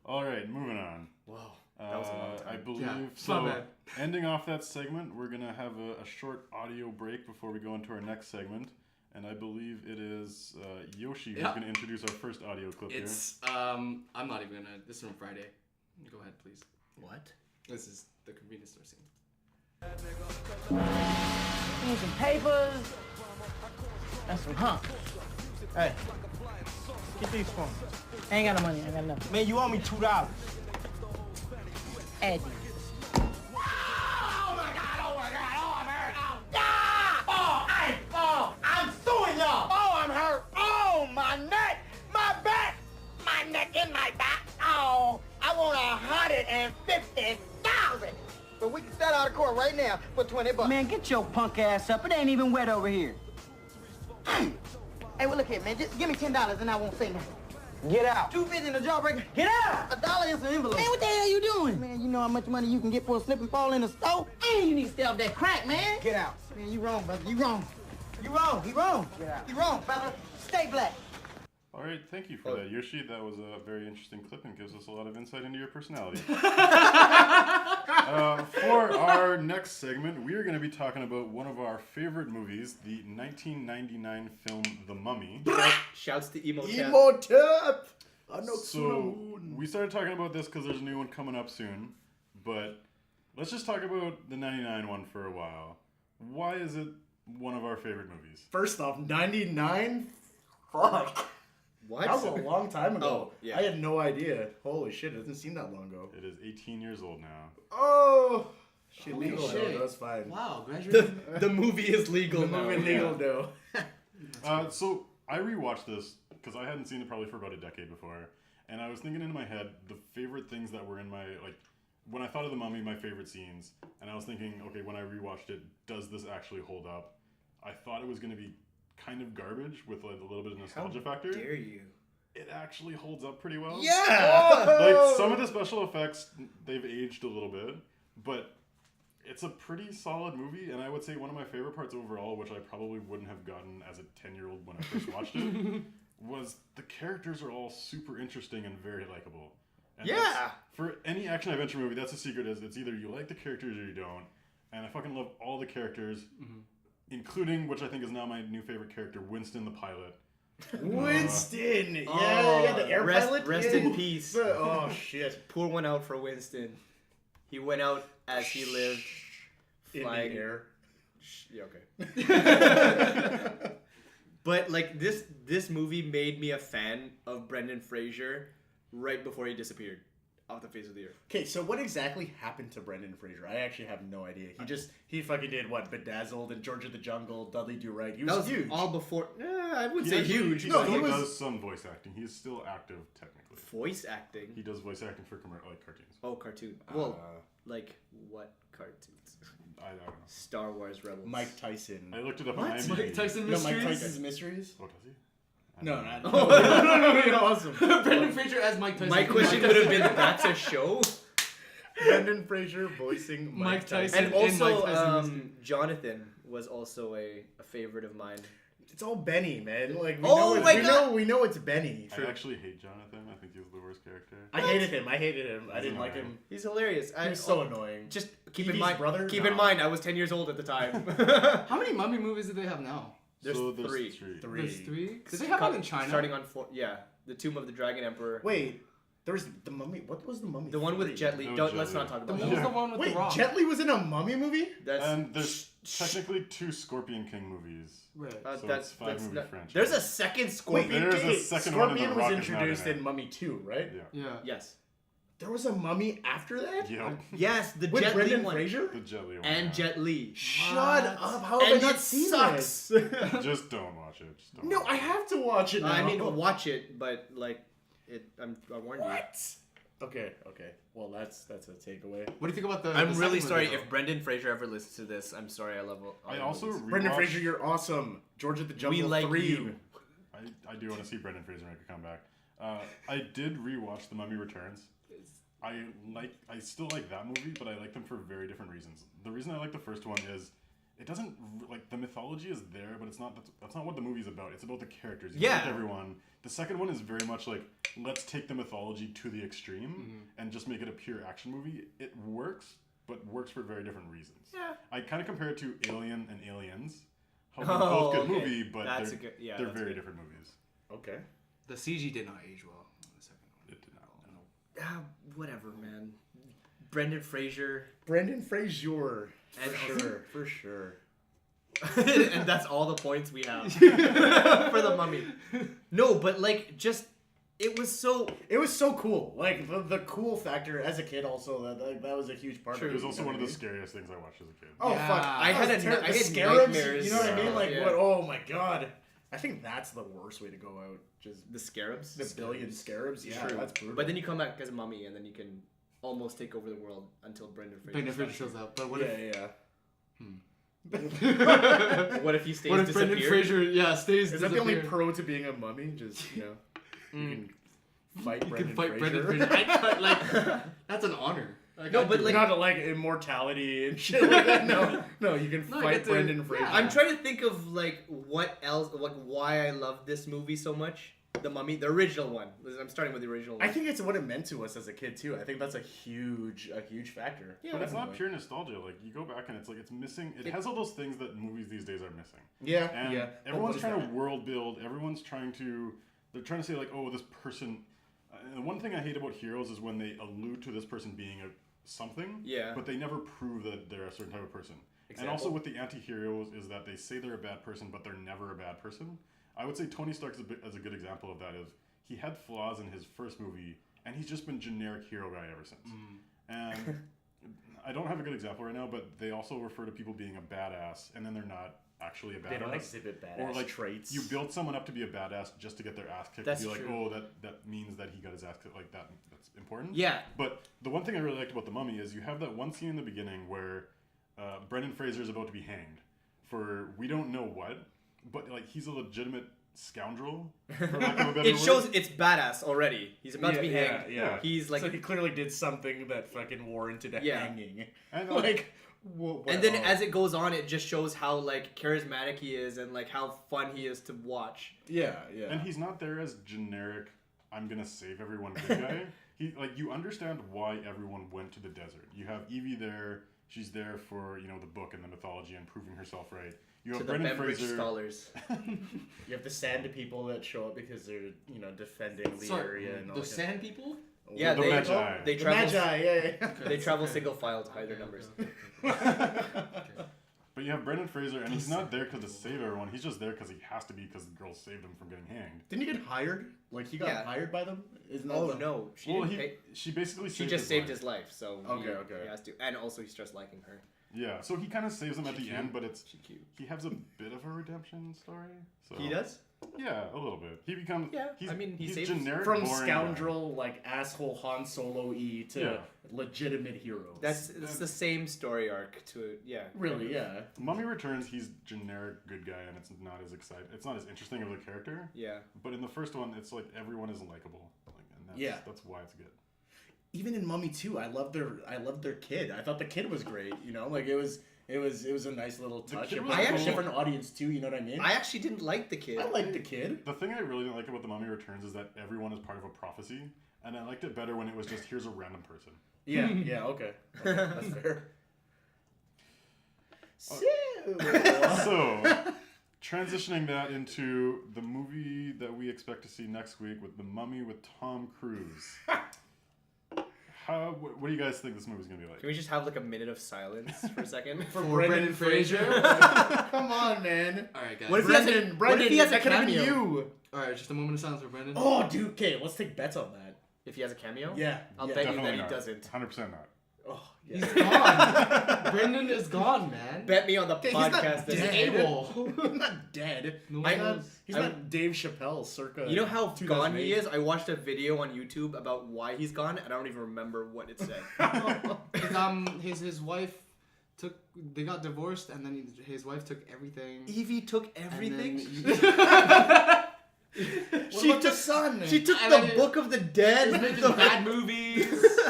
All right, moving on. Wow, that was a long time. I believe Yeah, it's so. not bad. Ending off that segment, we're gonna have a short audio break before we go into our next segment, and I believe it is Yoshi who's Yeah. gonna introduce our first audio clip It's I'm not even gonna. This is from Friday. Go ahead, please. What? This is the convenience store scene. Need some papers and some hump. Hey, get these for me. I ain't got no money. I ain't got enough. Man, you owe me $2. Add these. I'm suing y'all. Oh, I'm hurt. Oh, my neck, my back, my neck and my back. Oh, I want 150,000. But we can settle out of court right now for 20 bucks. Man, get your punk ass up. It ain't even wet over here. Hey, well, look here, man. Just give me $10 and I won't say nothing. Get out. 250 in the jawbreaker. Get out. $1 in some envelope. Man, what the hell you doing? Man, you know how much money you can get for a slip and fall in the store? And you need to stay off that crack, man. Get out. Man, you wrong, brother. You wrong. You wrong. He wrong. Get out. You wrong, brother. Stay black. All right, thank you for that, Yoshi. That was a very interesting clip and gives us a lot of insight into your personality. For our next segment, we are going to be talking about one of our favorite movies, the 1999 film The Mummy. Shouts to Emotep. Emotep! So, we started talking about this because there's a new one coming up soon, but let's just talk about the 99 one for a while. Why is it one of our favorite movies? First off, 99? Fuck. What? That was a long time ago. Oh, yeah. I had no idea. Holy shit, it doesn't seem that long ago. It is 18 years old now. Oh! Shit, Holy legal shit. though. That's fine. Wow, graduating. The movie is legal The now. movie legal though. So, I rewatched this because I hadn't seen it probably for about a decade before, and I was thinking in my head the favorite things that were in my, like, when I thought of The Mummy, my favorite scenes, and I was thinking, okay, when I rewatched it, does this actually hold up? I thought it was going to be kind of garbage with like a little bit of nostalgia factor. Dare you? It actually holds up pretty well. Yeah. Like some of the special effects, they've aged a little bit, but it's a pretty solid movie, and I would say one of my favorite parts overall, which I probably wouldn't have gotten as a 10-year-old when I first watched it, was the characters are all super interesting and very likable. And Yeah. for any action adventure movie, that's the secret. Is it's either you like the characters or you don't. And I fucking love all the characters, including, which I think is now my new favorite character, Winston the pilot. Winston! Yeah, Oh, the air pilot? Rest Yeah. in peace. Oh, shit. Pour one out for Winston. He went out as he lived. In Flying. the air. Yeah, okay. But like this movie made me a fan of Brendan Fraser right before he disappeared off the face of the earth. Okay, so what exactly happened to Brendan Fraser? I actually have no idea. He fucking did what? Bedazzled and George of the Jungle, Dudley Do Right. He was, That was huge. all before. I wouldn't He say actually- huge. He No, still he was- does some voice acting. He's still active technically. Voice acting. He does voice acting for like cartoons. Oh, cartoon. Well, like what cartoons? I don't know. Star Wars Rebels. Mike Tyson. I looked it up What? on IMDb. Mike Tyson No, Mike Mysteries? Tyson's Mysteries? Oh, does he? I No, don't not. know. No, awesome. Brendan Fraser as Mike Tyson. My question would have been, that's a show? Brendan Fraser voicing Mike Mike Tyson. Tyson. And In also, Mike Tyson's- Jonathan was also a favorite of mine. It's all Benny, man. Like Oh my God. we know it's Benny. I actually hate Jonathan. I think he's the worst character. I hated him. I He's didn't like annoying. him. He's hilarious. He was so annoying. Just keep Evie's in mind. brother? Keep No. in mind, I was 10 years old at the time. How many mummy movies do they have now? There's So there's three. There's three? Did they have one in China? Starting on 4. Yeah, the Tomb of the Dragon Emperor. Wait, there was the Mummy. What was the Mummy? The one with 3? Jet Li. No, Don't, Jet let's Li. not talk The about one that. was the one with Wait, the rock. Jet Li was in a Mummy movie? That's And there's technically 2 Scorpion King movies. Right. So that's it's 5-movie not, franchise. There's a second Wait, Scorpion. there's a King. second one and Scorpion The was Rock is not in introduced it. in Mummy 2, right? Yeah. Yeah. Yes. There was a Mummy after that? Yep. Yes, the With Jet Li Brendan one. Fraser? The Jet Li one. And yeah. Jet Li. Shut up! How have I And not it seen sucks. Just don't watch it. Just don't No, watch I it. have to watch it now. I mean, watch it, but like, I warned you. What? Okay. Well, that's a takeaway. What do you think about the I'm the really second sorry movie, if Brendan Fraser ever listens to this. I'm sorry. I love. all I the also movies. Brendan rewatched- Fraser, you're awesome. George of the Jungle We like 3. you. I do want to see Brendan Fraser make a comeback. I did rewatch The Mummy Returns. I still like that movie, but I like them for very different reasons. The reason I like the first one is it doesn't like the mythology is there, but it's not that's not what the movie's about. It's about the characters. You Yeah. like everyone. The second one is very much like let's take the mythology to the extreme and just make it a pure action movie. It works, but works for very different reasons. Yeah. I kind of compare it to Alien and Aliens. How they're Oh, both good okay. movie, but That's they're, a good- yeah, they're that's very good. different movies. Okay. The CG did not age well in the second one. It did not. Whatever, man. Brendan Fraser. Brendan Fraser. And For sure. and that's all the points we have for the Mummy. No, but like, just it was so. It was so cool. Like the cool factor as a kid. Also, that was a huge part. It of was it. also you know one of what the I mean? scariest things I watched as a kid. Oh Yeah. fuck! I had the I had scarabs. nightmares. You know what I mean? Like Yeah. what? Oh my god! I think that's the worst way to go out. Just The scarabs. the billion scarabs. Yeah, True. that's brutal. But then you come back as a mummy, and then you can almost take over the world until Brendan Fraser. Brendan Fraser shows up. But what yeah, if What if he stays what if Brendan disappeared? Fraser stays Is that the only disappeared? pro to being a mummy? Just you know, you can fight You Brendan can fight Fraser. Brendan Fraser. Like, that's an honor. Like, No, I but do like- it. Not like immortality and shit like that. No, you can No, I fight get to- Brendan Fraser. yeah. I'm trying to think of like what else, like why I love this movie so much. The Mummy, the original one. I'm starting with the original one. I think it's what it meant to us as a kid too. I think that's a huge factor. Yeah, But it's not definitely. pure nostalgia. Like you go back and it's like it's missing. It has all those things that movies these days are missing. Yeah, And yeah. everyone's What trying is to world build. Everyone's trying to. They're trying to say like, oh, this person. And the one thing I hate about heroes is when they allude to this person being a something. Yeah. But they never prove that they're a certain type of person. And Example? also with the anti-heroes is that they say they're a bad person, but they're never a bad person. I would say Tony Stark is a good example of that. Is he had flaws in his first movie, and he's just been generic hero guy ever since. And I don't have a good example right now, but they also refer to people being a badass, and then they're not actually a badass. They don't exhibit badass or like traits. You build someone up to be a badass just to get their ass kicked. That's to be like, true. oh, that means that he got his ass kicked. Like that, that's important. Yeah. But the one thing I really liked about The Mummy is you have that one scene in the beginning where Brendan Fraser is about to be hanged for we don't know what, but like he's a legitimate scoundrel. For lack of a better It word. shows it's badass already. He's about to be yeah, hanged. yeah. He's like, so he clearly did something that fucking warranted a Yeah. hanging. And, Like, and then as it goes on, it just shows how like charismatic he is and like how fun he is to watch. yeah. And he's not there as generic. I'm gonna save everyone good guy. He like you understand why everyone went to the desert. You have Evie there. She's there for the book and the mythology and proving herself right. You To have the Brendan Bembridge Fraser. scholars. You have the sand people that show up because they're defending the Sorry, area and all the that. sand people? Yeah, The they Magi. they The travel Magi, yeah. they travel single file to hide their numbers. But you have Brendan Fraser, and he's not there to save everyone. He's just there because he has to be because the girl saved him from getting hanged. Didn't he get hired? Like he got Yeah. hired by them? Isn't that Oh the- no, she Well, didn't pay. she basically She just saved life. his life, so Okay, he, okay. he has to, and also he starts liking her. Yeah, so he kind of saves him at the end, but it's She cute. he has a bit of a redemption story. So He does. Yeah, a little bit. He becomes. Yeah, He's, I mean, he he's saves- generic From boring scoundrel, like asshole Han Solo-y to Yeah. legitimate heroes. It's the same story arc to it. Yeah. really, yeah. guy. Mummy Returns. He's generic good guy, and it's not as exciting. It's not as interesting of a character. Yeah. But in the first one, it's like everyone is likable. Like, and that's, Yeah. that's why it's good. Even in Mummy 2, I loved their kid. I thought the kid was great. Like it was a nice little touch. kid It was was I a actually- different audience too. You know what I mean? I actually didn't like the kid. I liked the kid. The thing I really didn't like about The Mummy Returns is that everyone is part of a prophecy, and I liked it better when it was just here's a random person. Yeah, yeah, okay. That's fair. So, So, transitioning that into the movie that we expect to see next week with The Mummy with Tom Cruise. What do you guys think this movie's gonna be like? Can we just have like a minute of silence for a second? for Brendan Fraser? Come on, man. Alright, guys. What if he has a- Brendan, what if he has a that could have been cameo? you. Alright, just a moment of silence for Brendan. Oh, dude, okay, let's take bets on that. If he has a cameo? Yeah, I'll yeah. bet you Definitely that he not. doesn't. 100% not. Oh, He's yeah. gone. Brendan is gone, man. Bet me on the He's not podcast. that- dead. Able. He's not dead. No He's one not, knows. he's I- not Dave Chappelle circa. You know how gone 2008? he is? I watched a video on YouTube about why he's gone, and I don't even remember what it said. His wife they got divorced, and then his wife took everything. Evie took and everything. then- What about the son? She took And the then- Book of the He's Dead. making bad movies.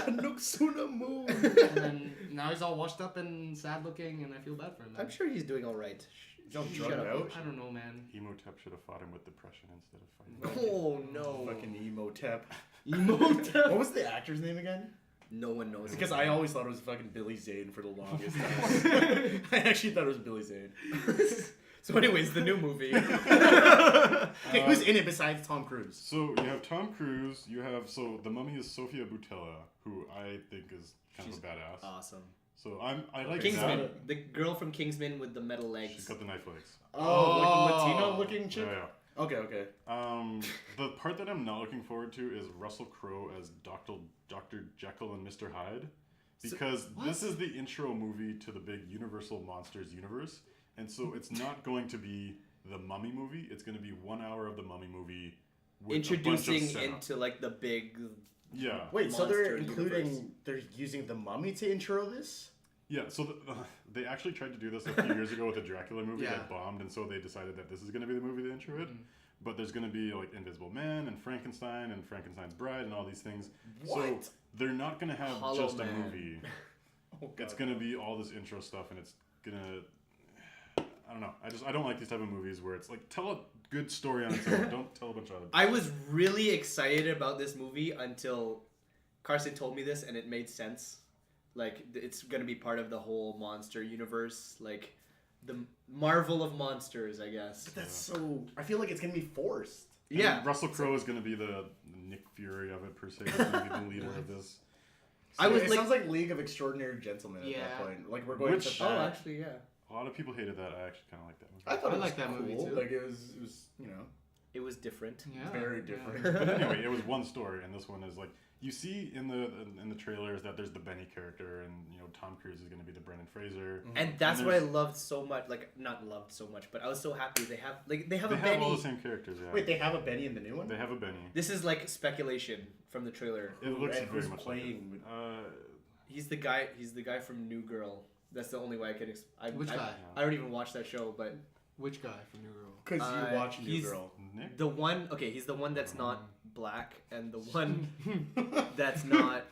Nuxuna Moon. And then now he's all washed up and sad looking, and I feel bad for him. I'm sure he's doing all right. He's all Shut drugged up. out. I don't know, man. Emotep should have fought him with depression instead of fighting. Oh no! Fucking Emotep. Emotep. What was the actor's name again? No one knows. Because his I name. always thought it was fucking Billy Zane for the longest time. I actually thought it was Billy Zane. So, anyways, the new movie. Okay, who's in it besides Tom Cruise? So you have Tom Cruise. The Mummy is Sofia Boutella, who I think is kind of a badass. Awesome. So I like Kingsman, that. the girl from Kingsman with the metal legs. She's got the knife legs. Oh, like Oh. a Latino looking chick? Yeah, Okay, okay. yeah. The part that I'm not looking forward to is Russell Crowe as Dr. Jekyll and Mr. Hyde, because this is the intro movie to the big Universal Monsters universe, and so it's not going to be the Mummy movie. It's going to be 1 hour of the Mummy movie with Introducing a bunch of setup. into like the big. Yeah. Wait, so they're Monster including, universe. they're using the Mummy to intro this? Yeah, so they actually tried to do this a few years ago with the Dracula movie Yeah. that bombed, and so they decided that this is going to be the movie they intro it. but there's going to be like Invisible Man and Frankenstein's Bride and all these things. What? So they're not going to have Hollow just Man. a movie. Oh, God. It's going to be all this intro stuff, and it's going to... I don't know. I don't like these type of movies where it's like, tell a good story on its own. Don't tell a bunch of other... I was really excited about this movie until Carson told me this, and it made sense. Like, it's gonna be part of the whole monster universe, like the Marvel of monsters, I guess. But that's so... I feel like it's going to be forced. Yeah. And Russell Crowe is going to be the Nick Fury of it, per se. He's going to be the leader of this. It sounds like League of Extraordinary Gentlemen at Yeah. that point. Like, we're going Which- to Oh, that. actually, yeah. A lot of people hated that. I actually kind of like that movie. I thought I it was like that movie, cool. too. Like, it was, you know, It was different. Yeah. very different. But anyway, it was one story, and this one is like you see in the trailers that there's the Benny character, and you know Tom Cruise is going to be the Brendan Fraser. And that's And what I there's- loved so much. Like, not loved so much, but I was so happy they have They a have Benny. all the same characters. Yeah. Wait, they have a Benny in the new one? They have a Benny. This is like speculation from the trailer. It looks And very who's much like playing it. He's the guy. He's the guy from New Girl. That's the only way I can. Which guy? I don't even watch that show, but Which guy from New Girl? Because you watch New he's- Girl. Nick. the one. Okay, he's the one that's not black, and the one that's not.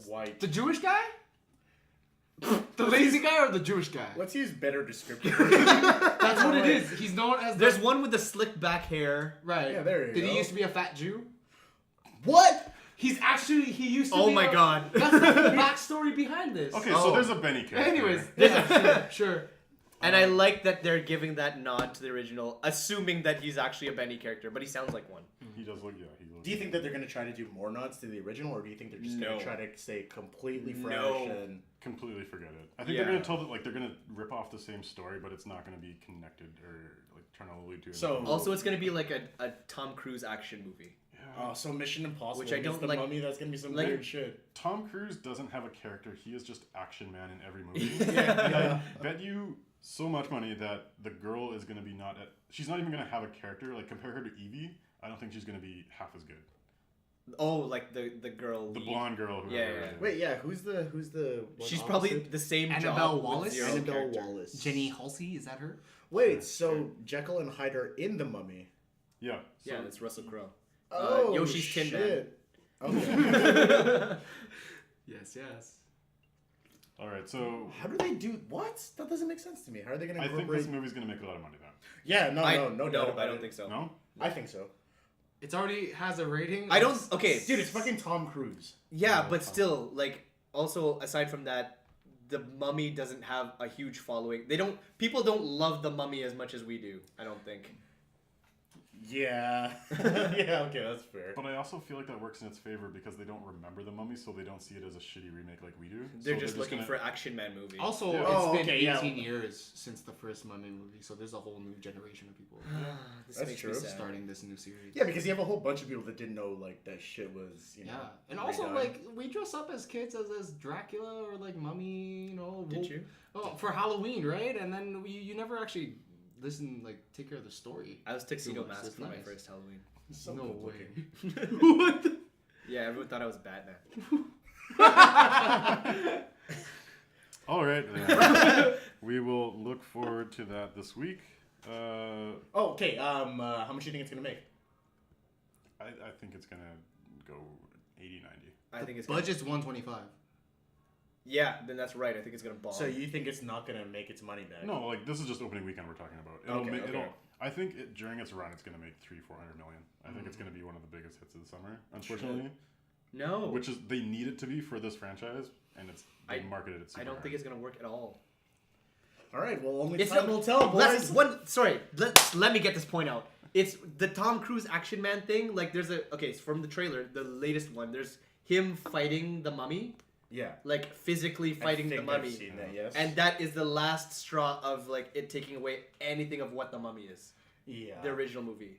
White. The Jewish guy? The lazy guy or the Jewish guy? Let's use better descriptors. That's what it is. He's known as There's the... one with the slick back hair. Right. Yeah, there you Did go. he used to be a fat Jew? What? He used to Oh be my god. That's the backstory behind this. Okay, Oh. so there's a Benny character. Anyways, yeah, sure. And I like that they're giving that nod to the original, assuming that he's actually a Benny character, but he sounds like one. He does look. Yeah, he looks. Do you think that they're going to try to do more nods to the original, or do you think they're just going No. to try to stay completely fresh No. and... completely forget it? I think Yeah. they're gonna tell that like they're gonna rip off the same story, but it's not gonna be connected or like trying to allude to it. So- Also, it's gonna be like a Tom Cruise action movie. Oh, so Mission Impossible. Which I meets don't the like- Mummy. That's gonna be some like- weird shit. Tom Cruise doesn't have a character. He is just action man in every movie. Yeah. I bet you so much money that the girl is gonna be not at. She's not even gonna have a character. Like compare her to Evie. I don't think she's gonna be half as good. Oh, like the girl. The lead. blonde girl. Whoever Yeah, it yeah. is. Wait, yeah. Who's the? one She's probably opposite? the same Annabelle job with Wallis? zero Annabelle character. Wallace. Jenny Halsey, is that her? Wait, so Jekyll and Hyde are in the Mummy. Yeah. So Yeah, that's Russell Crowe. Oh, Yoshi's Tin Man. shit. Okay. Yes, yes. all right. So How do they do what? That doesn't make sense to me. How are they gonna I think incorporate? this movie's gonna make a lot of money then. Yeah, no doubt No, about I don't it. think so. No. I think so. It's already has a rating. I of don't. Okay, Dude, it's fucking Tom Cruise. Yeah, but still, like, also aside from that, the Mummy doesn't have a huge following. People don't love the Mummy as much as we do. I don't think. Yeah. Yeah, okay, that's fair. But I also feel like that works in its favor because they don't remember the Mummy, so they don't see it as a shitty remake like we do. They're So just looking gonna- for an Action Man movie. Also, Yeah. it's Oh, been okay, yeah. 18 years since the first Mummy movie, so there's a whole new generation of people This That's makes true. me sad. starting this new series. Yeah, because you have a whole bunch of people that didn't know like that shit was, you know. Yeah, and also redone. like we dress up as kids as Dracula or like Mummy, you know. Did you? Oh, for Halloween, right? And then you never actually take care of the story. I was Tuxedo Too much, Mask it's for my nice. first Halloween. So no good way. looking. What? The- Yeah, everyone thought I was Batman. All right. then. We will look forward to that this week. Oh, okay. How much do you think it's gonna make? I think it's gonna go 80, 90. I think it's Budget's 125. Yeah, then that's right. I think it's gonna bomb. So you think it's not gonna make its money back? No, like this is just opening weekend we're talking about. Okay. I think during its run, it's gonna make 300-400 million. I think it's gonna be one of the biggest hits of the summer. Unfortunately, no, which is they need it to be for this franchise, and they I- marketed it. Super I don't hard. think it's gonna work at all. All right. Well, only It's time will tell, boys. Let me get this point out. It's the Tom Cruise Action Man thing. Like, there's from the trailer, the latest one. There's him fighting the Mummy, Yeah. like physically fighting I the think Mummy, I've seen that, yes. and that is the last straw of like it taking away anything of what the Mummy is. yeah. The original movie.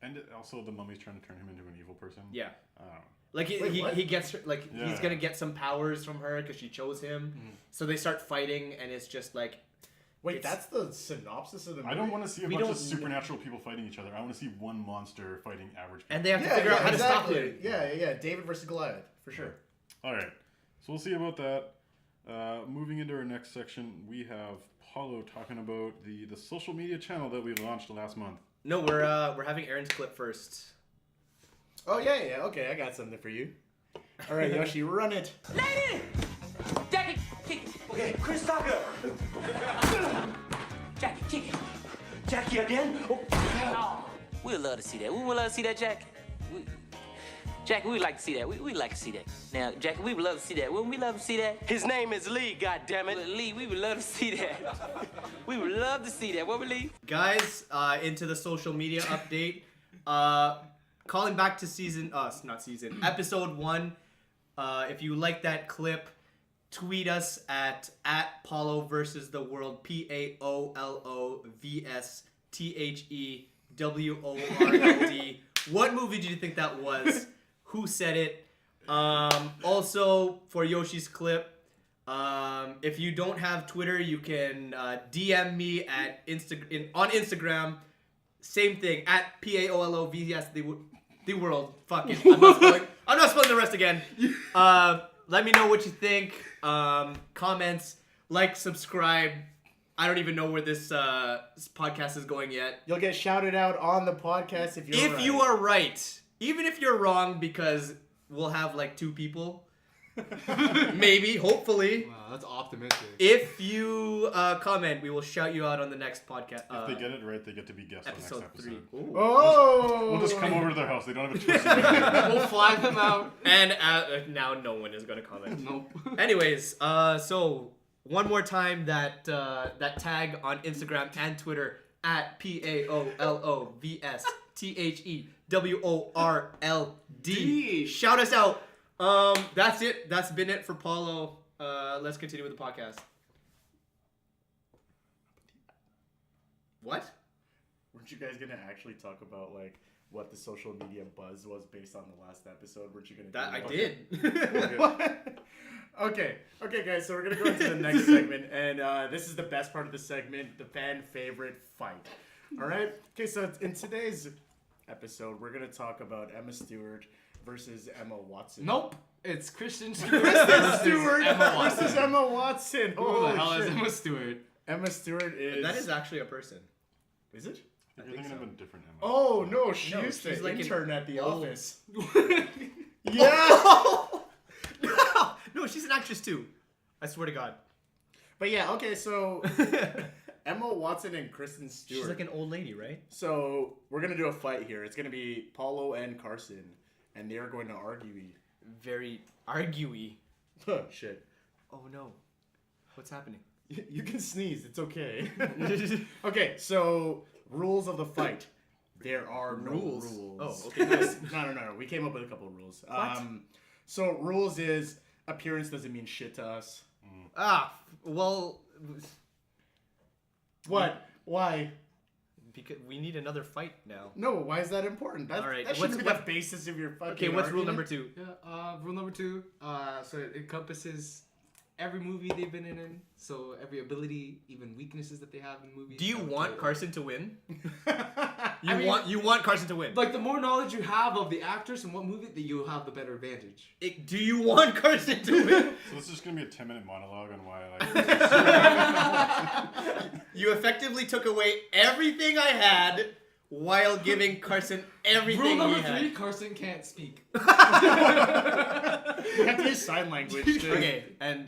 And also, the mummy's trying to turn him into an evil person. Yeah. I don't know. Like Wait, he what? gets her, like he's Yeah. gonna get some powers from her because she chose him. So they start fighting, and it's just like Wait, it's- that's the synopsis of the movie. I don't want to see a We bunch of don't- supernatural people fighting each other. I want to see one monster fighting average people. and they have to Yeah, figure out how exactly. to stop him. Yeah. David versus Goliath, for sure. All right. So we'll see about that. Moving into our next section, we have Paulo talking about the social media channel that we launched last month. No, we're having Aaron's clip first. Oh yeah. Okay, I got something for you. All right, Yoshi, run it. Lady! Jackie, kick it. Okay, Chris, stop it. Jackie, kick it. Jackie again? Oh. We'd love to see that. We would love to see that, Jack. Jackie, we'd like to see that. We'd like to see that. Now, Jackie, we would love to see that. Wouldn't we love to see that? His name is Lee, goddammit. Well, Lee, we would love to see that. We would love to see that. What would Lee? Guys, into the social media update. Calling back to episode 1. If you like that clip, tweet us at Paulo versus the World, PAOLOVSTHEWORLD. What movie did you think that was? Who said it? Also, for Yoshi's clip, if you don't have Twitter, you can DM me at on Instagram. Same thing, at PAOLOVS the world. Fuck it. I'm not spelling the rest again. Let me know what you think. Comments, like, subscribe. I don't even know where this podcast is going yet. You'll get shouted out on the podcast if you're right. If you are right. Even if you're wrong, because we'll have like 2 people. Maybe, hopefully. Wow, that's optimistic. If you comment, we will shout you out on the next podcast. If they get it right, they get to be guests on the next episode 3. episode. Ooh. Oh! We'll just come over to their house. They don't have a choice. We'll fly them out. And now no one is going to comment. Nope. Anyways, so one more time that tag on Instagram and Twitter at PAOLOVSTHEWORLD. Shout us out. That's it. That's been it for Paulo. Let's continue with the podcast. What? Weren't you guys gonna actually talk about like what the social media buzz was based on the last episode? Weren't you gonna? That I do did. Okay, guys. So we're gonna go into the next segment, and this is the best part of the segment, the fan favorite fight. All right. Okay, so in today's episode, we're gonna talk about Emma Stewart versus Emma Watson. Nope. It's Kristen Stewart. Stewart Emma Watson. versus Emma Watson. Who Holy the hell is shit. Emma Stewart? Emma Stewart is. That is actually a person. Is it? You're thinking of a different Emma. Oh no, she No, used she's to like intern at the Oh. office. Yeah. No, she's an actress too. I swear to God. But yeah, okay, so Emma Watson and Kristen Stewart. She's like an old lady, right? So we're gonna do a fight here. It's gonna be Paulo and Carson, and they are going to argue. Very arguey. Shit. Oh no. What's happening? You can sneeze. It's okay. Okay, so rules of the fight. There are no rules. Oh, okay. Nice. No. We came up with a couple of rules. So rules is appearance doesn't mean shit to us. Well, What? Why? because we need another fight now. No, why is that important? That, All right, that shouldn't what's- be the what- basis of your fucking Okay, what's rule argument. number 2? Yeah, rule number 2. So it encompasses every movie they've been in. So every ability, even weaknesses that they have in movies. Do you want Carson to win? I mean- You want Carson to win? Like, the more knowledge you have of the actress and what movie, that you'll have the better advantage. Do you want Carson to win? So this is just gonna be a 10-minute monologue on why I like. You effectively took away everything I had while giving Carson everything Rule number he had. 3, Carson can't speak. You have to use sign language. Too. Okay, and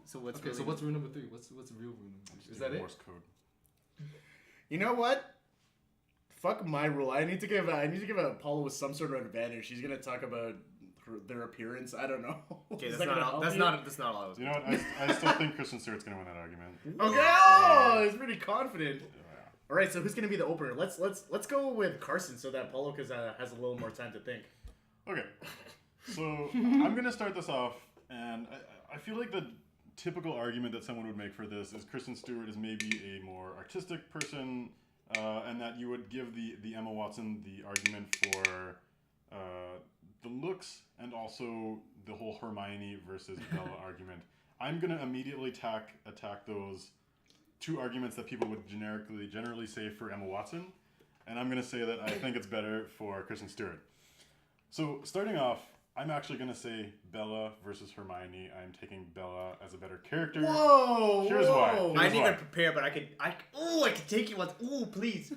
so what's Okay, so what's rule number 3? What's real rule number 3? Is that it? Morse code. You know what? Fuck my rule. I need to give Paulo with some sort of advantage. She's gonna talk about their appearance. I don't know. Okay, Is that's that gonna not help that's you? not all I was. You know what? I still think Kristen Stewart's gonna win that argument. Okay. Oh, he's pretty confident. All right, so who's gonna be the opener? Let's go with Carson so that Paulo has a little more time to think. Okay, so I'm gonna start this off, and I feel like the typical argument that someone would make for this is Kristen Stewart is maybe a more artistic person, and that you would give the Emma Watson the argument for the looks and also the whole Hermione versus Bella argument. I'm gonna immediately attack those 2 arguments that people would generally say for Emma Watson, and I'm gonna say that I think it's better for Kristen Stewart. So starting off, I'm actually going to say Bella versus Hermione. I'm taking Bella as a better character. Whoa! Here's why. whoa. Here's I didn't why. even prepare, but I could take you once. Ooh, please.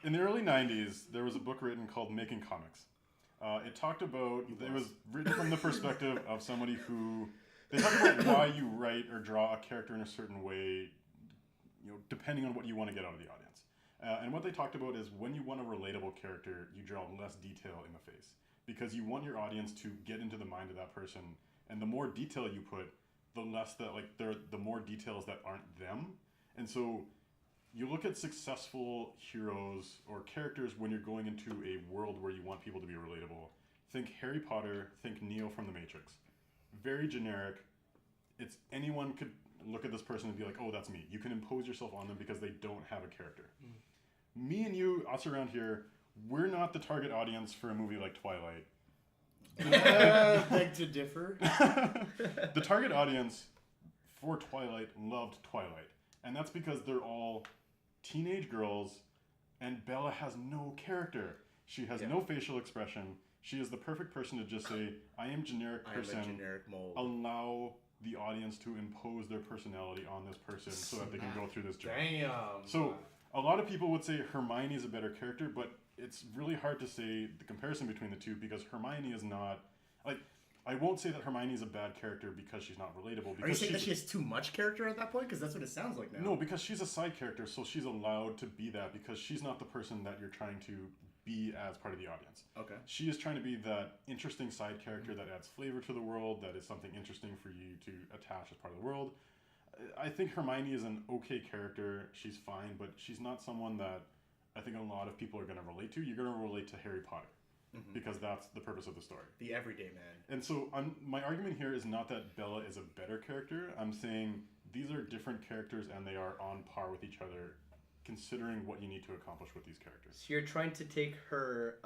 In the early 90s, there was a book written called Making Comics. It talked about, it was written from the perspective of somebody who, they talked about why you write or draw a character in a certain way, depending on what you want to get out of the audience. And what they talked about is when you want a relatable character, you draw less detail in the face. Because you want your audience to get into the mind of that person. And the more detail you put, the less that, the more details that aren't them. And so you look at successful heroes or characters when you're going into a world where you want people to be relatable. Think Harry Potter, think Neo from The Matrix. Very generic. It's anyone could look at this person and be like, oh, that's me. You can impose yourself on them because they don't have a character. Me and you, us around here, we're not the target audience for a movie like Twilight. Beg to differ. The target audience for Twilight loved Twilight. And that's because they're all teenage girls, and Bella has no character. She has no facial expression. She is the perfect person to just say, I am generic person. I'm a generic mold. Allow the audience to impose their personality on this person so that they can go through this journey. Damn. So a lot of people would say Hermione is a better character, but it's really hard to say the comparison between the two because Hermione is not, I won't say that Hermione is a bad character because she's not relatable. Because Are you saying that she has too much character at that point? Because that's what it sounds like now. No, because she's a side character, so she's allowed to be that because she's not the person that you're trying to be as part of the audience. Okay. She is trying to be that interesting side character that adds flavor to the world, that is something interesting for you to attach as part of the world. I think Hermione is an okay character. She's fine, but she's not someone that I think a lot of people are going to relate to. You're going to relate to Harry Potter because that's the purpose of the story. The everyday man. And so my argument here is not that Bella is a better character. I'm saying these are different characters and they are on par with each other considering what you need to accomplish with these characters. So you're trying to take her,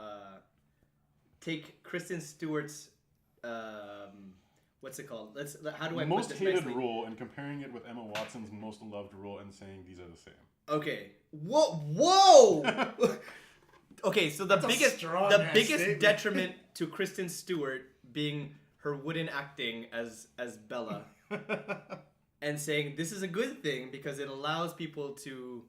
take Kristen Stewart's, what's it called? How do I most put this hated nicely? role and comparing it with Emma Watson's most loved role and saying these are the same. Okay. Whoa! Okay, so the That's a biggest strong-ass statement. detriment to Kristen Stewart being her wooden acting as Bella, and saying this is a good thing because it allows people to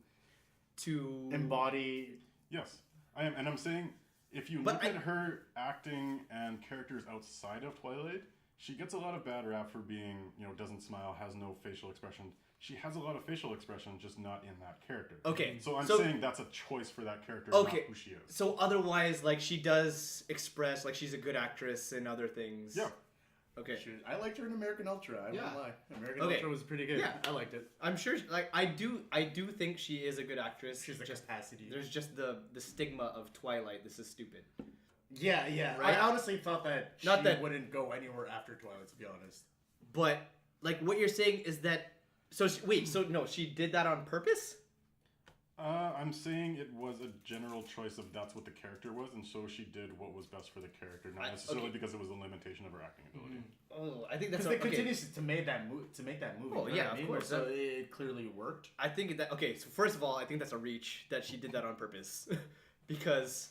Embody. Yes, I am, and I'm saying if you look at her acting and characters outside of Twilight, she gets a lot of bad rap for being, doesn't smile, has no facial expression. She has a lot of facial expression, just not in that character. Okay, So I'm saying that's a choice for that character, not who she is. So otherwise, she does express she's a good actress and other things. Yeah. Okay. I liked her in American Ultra. I won't lie. American Okay. Ultra was pretty good. Yeah. I liked it. I'm sure. I do think she is a good actress. She's the just capacity. there's just the stigma of Twilight. This is stupid. Yeah. Right? I honestly thought that she wouldn't go anywhere after Twilight, to be honest. But what you're saying is that. So she did that on purpose? I'm saying it was a general choice of that's what the character was, and so she did what was best for the character, not necessarily because it was a limitation of her acting ability. Oh, I think that's Because they continues to make that movie. Oh, you know yeah, what I of mean? course. So it clearly worked. I think that so first of all, I think that's a reach that she did that on purpose, because,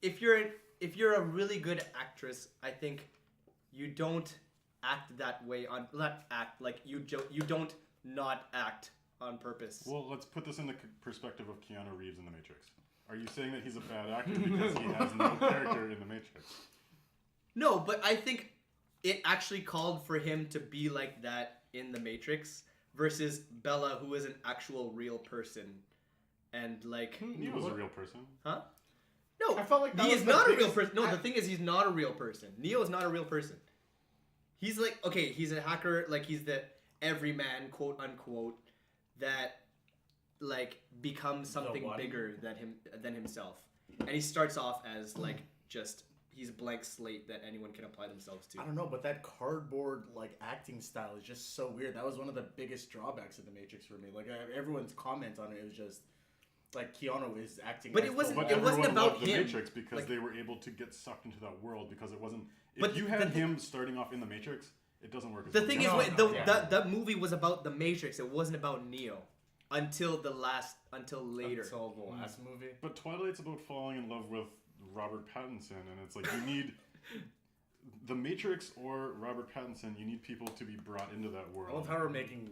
if you're a really good actress, I think you don't act that way you don't not act on purpose. Well, let's put this in the perspective of Keanu Reeves in The Matrix. Are you saying that he's a bad actor because he has no character in The Matrix? No, but I think it actually called for him to be like that in The Matrix versus Bella, who is an actual real person. And He was a real person. Huh? No, I felt like that he was is the not a real biggest person. No, the thing is, he's not a real person. Neo is not a real person. He's he's a hacker. He's the everyman, quote unquote, that becomes something bigger than himself. And he starts off as just he's a blank slate that anyone can apply themselves to. I don't know, but that cardboard acting style is just so weird. That was one of the biggest drawbacks of The Matrix for me. Everyone's comment on it was just Keanu is acting. But as it wasn't. But It wasn't everyone about loved The him. Matrix because they were able to get sucked into that world because it wasn't. If But you had him starting off in The Matrix, it doesn't work. As The well. thing is, that movie was about the Matrix. It wasn't about Neo. until later. Until the last movie. But Twilight's about falling in love with Robert Pattinson, and it's like you need The Matrix or Robert Pattinson. You need people to be brought into that world. I love how we're making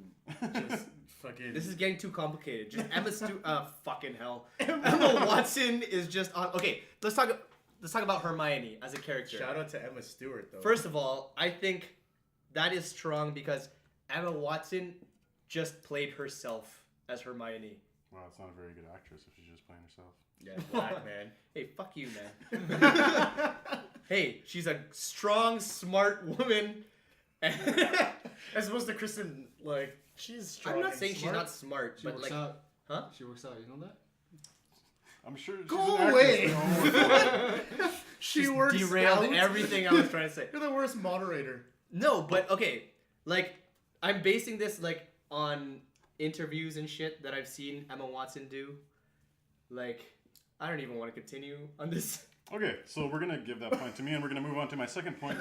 just fucking. This is getting too complicated. Just Emma Stewart. Fucking hell. Emma Watson is just on. Okay, let's talk about Hermione as a character. Shout out to Emma Stewart though. First of all, I think that is strong because Emma Watson just played herself as Hermione. Wow, it's not a very good actress if she's just playing herself. Yeah, black man. Hey, fuck you, man. Hey, she's a strong, smart woman. As opposed to Kristen, like she's strong. I'm not and saying smart. she's not smart, She but works like, out. huh? She works out. You know that? I'm sure she's Go an away. actress. She Just works derailed out. everything I was trying to say. You're the worst moderator. No, but okay, like I'm basing this like on interviews and shit that I've seen Emma Watson do. Like, I don't even want to continue on this. Okay, so we're gonna give that point to me, and we're gonna move on to my second point.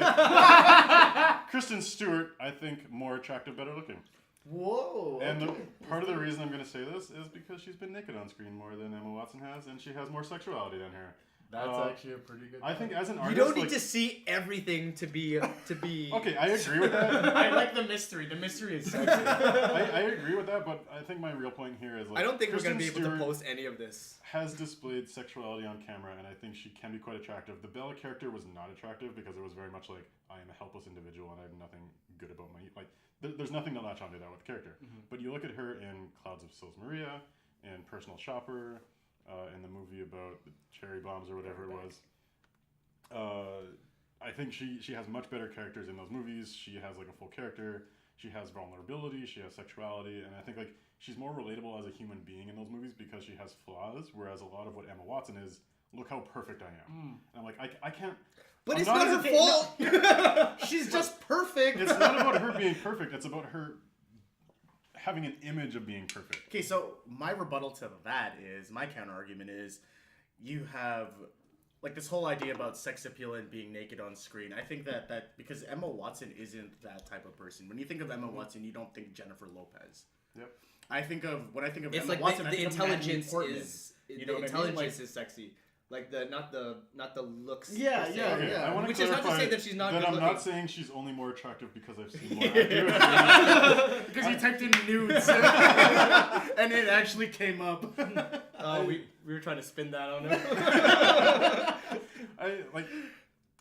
Kristen Stewart, I think, more attractive, better looking. Whoa. And part of the reason I'm gonna say this is because she's been naked on screen more than Emma Watson has, and she has more sexuality than her. That's actually a pretty good. I think as an You artist, don't need like, to see everything to be. Okay, I agree with that. I like the mystery. The mystery is sexy. I agree with that, but I think my real point here is like I don't think Kristen we're gonna be able Stewart to post any of this. has displayed sexuality on camera, and I think she can be quite attractive. The Bella character was not attractive because it was very much like I am a helpless individual and I have nothing good about my like. There's nothing to latch onto that with the character. But you look at her in Clouds of Sils Maria, in Personal Shopper, in the movie about the cherry bombs or whatever it was. I think she has much better characters in those movies. She has like a full character. She has vulnerability. She has sexuality, and I think like she's more relatable as a human being in those movies because she has flaws. Whereas a lot of what Emma Watson is, look how perfect I am. And I'm like I can't. But I'm it's not her fault. She's just perfect. It's not about her being perfect. It's about her having an image of being perfect. Okay, so my rebuttal to that is my counter argument is you have like this whole idea about sex appeal and being naked on screen. I think that because Emma Watson isn't that type of person. When you think of Emma Watson, you don't think Jennifer Lopez. Yep. When I think of It's Emma like Watson, I the think of Natalie intelligence Portman. is You know the what I mean? intelligence Like- is sexy. Like not the looks. Yeah, per se. yeah, Okay, yeah. I want to Which is not to clarify say that she's not that good I'm looking. not saying she's only more attractive because I've seen more active. Because you typed in nudes and it actually came up. Oh, we were trying to spin that on her.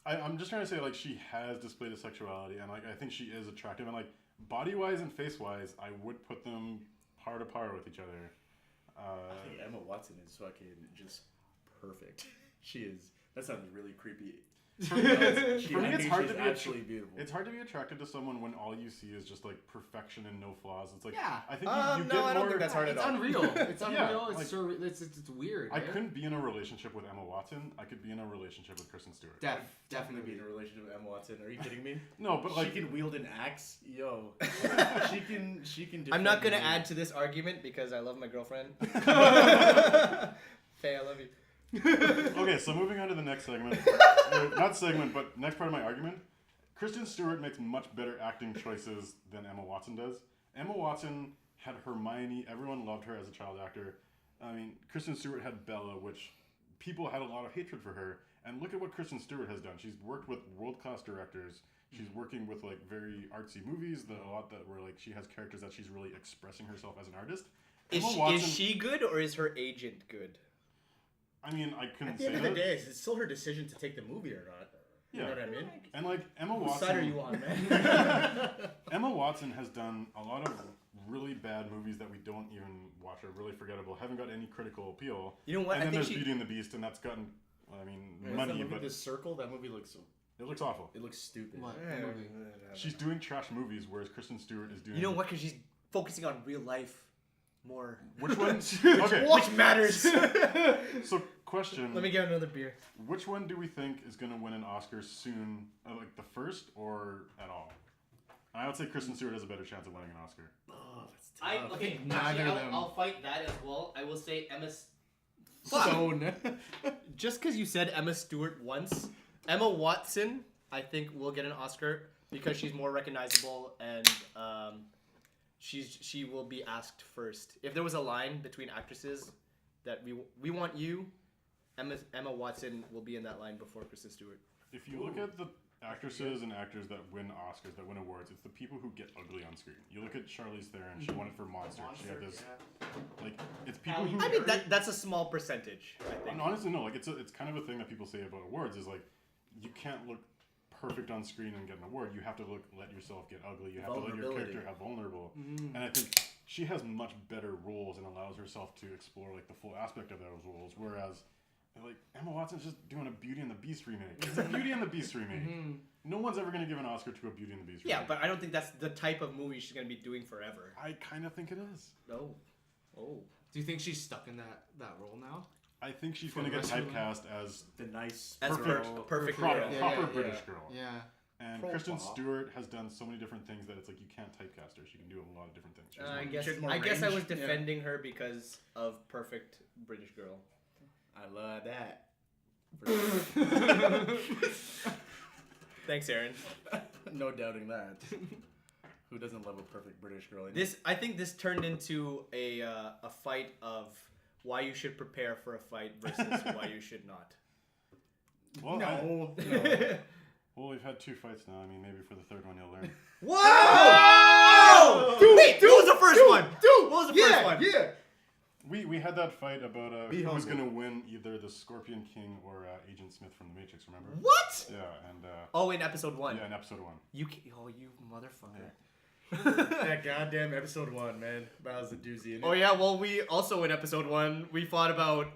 I'm just trying to say like she has displayed a sexuality and like I think she is attractive and like body wise and face wise I would put them par to par with each other. I think Emma Watson is fucking just perfect. She is. That sounds really creepy. For me, it's hard to be actually beautiful. It's hard to be attracted to someone when all you see is just like perfection and no flaws. It's like Yeah. I think you No, get I don't more. think that's hard at It's all. unreal. It's unreal. like- It's so it's weird. I right? couldn't be in a relationship with Emma Watson. I could be in a relationship with Kristen Stewart. Definitely Definitely. be in a relationship with Emma Watson. Are you kidding me? No, but like she can wield an axe. Yo, she can. I'm not gonna defend add me. to this argument because I love my girlfriend. Faye, I love you. okay, so moving on to the next segment. Not segment, but next part of my argument. Kristen Stewart makes much better acting choices than Emma Watson does. Emma Watson had Hermione. Everyone loved her as a child actor. I mean, Kristen Stewart had Bella, which people had a lot of hatred for her. And look at what Kristen Stewart has done. She's worked with world-class directors. She's working with like very artsy movies. A lot that where like she has characters that she's really expressing herself as an artist. Is she good or is her agent good? I mean, I couldn't At the say end of that. the day, it's still her decision to take the movie or not. You Yeah. know what I mean? And like Emma Whose Watson. side are you on, man? Emma Watson has done a lot of really bad movies that we don't even watch or really forgettable. Haven't got any critical appeal. You know what? And I then think there's she. Beauty and the Beast, and that's gotten, I mean, What's money, that movie, but The Circle. That movie looks awful. it looks stupid. What? Yeah. Movie? She's doing trash movies, whereas Kristen Stewart is doing. You know what? Because she's focusing on real life more. Which one? Okay. Which matters. So, question. Let me get another beer. Which one do we think is going to win an Oscar soon? Like the first or at all? I would say Kristen Stewart has a better chance of winning an Oscar. Oh, that's tough. Okay, Neither of them. I'll fight that as well. I will say Emma. Stone. Just because you said Emma Stewart once, Emma Watson, I think will get an Oscar because she's more recognizable and she will be asked first. If there was a line between actresses that we want you, Emma Watson will be in that line before Kristen Stewart. If you look at the actresses and actors that win Oscars, that win awards, it's the people who get ugly on screen. You look at Charlize Theron; she won it for Monster. She had this, like, it's people who. I mean, that's a small percentage. I think. And honestly, no. Like, it's kind of a thing that people say about awards is like, you can't look perfect on screen and get an award. You have to let yourself get ugly. You have to let your character have vulnerable. And I think she has much better roles and allows herself to explore like the full aspect of those roles. Whereas, like, Emma Watson's just doing a Beauty and the Beast remake. It's a Beauty and the Beast remake. No one's ever going to give an Oscar to a Beauty and the Beast remake. Yeah, but I don't think that's the type of movie she's going to be doing forever. I kind of think it is. No. Oh. Do you think she's stuck in that role now? I think she's going to get typecast as The nice, Perfect proper girl. British girl. Yeah. And Profile. Kristen Stewart has done so many different things that it's like you can't typecast her. She can do a lot of different things. She's I guess I range. was defending her because of perfect British girl. I love that. Thanks, Aaron. No doubting that. Who doesn't love a perfect British girl? I think this turned into a fight of why you should prepare for a fight versus why you should not. Well, No. well, we've had 2 fights now. I mean, maybe for the third one you'll learn. Whoa! Wait, what was the first one? What was the first one? Yeah. We had that fight about Be who was humble. going to win, either the Scorpion King or Agent Smith from The Matrix, remember? What? Yeah, and Oh, in episode 1. yeah, in episode 1. You motherfucker. That goddamn episode 1, man. That was a doozy. Oh yeah, well we also in episode 1 we fought about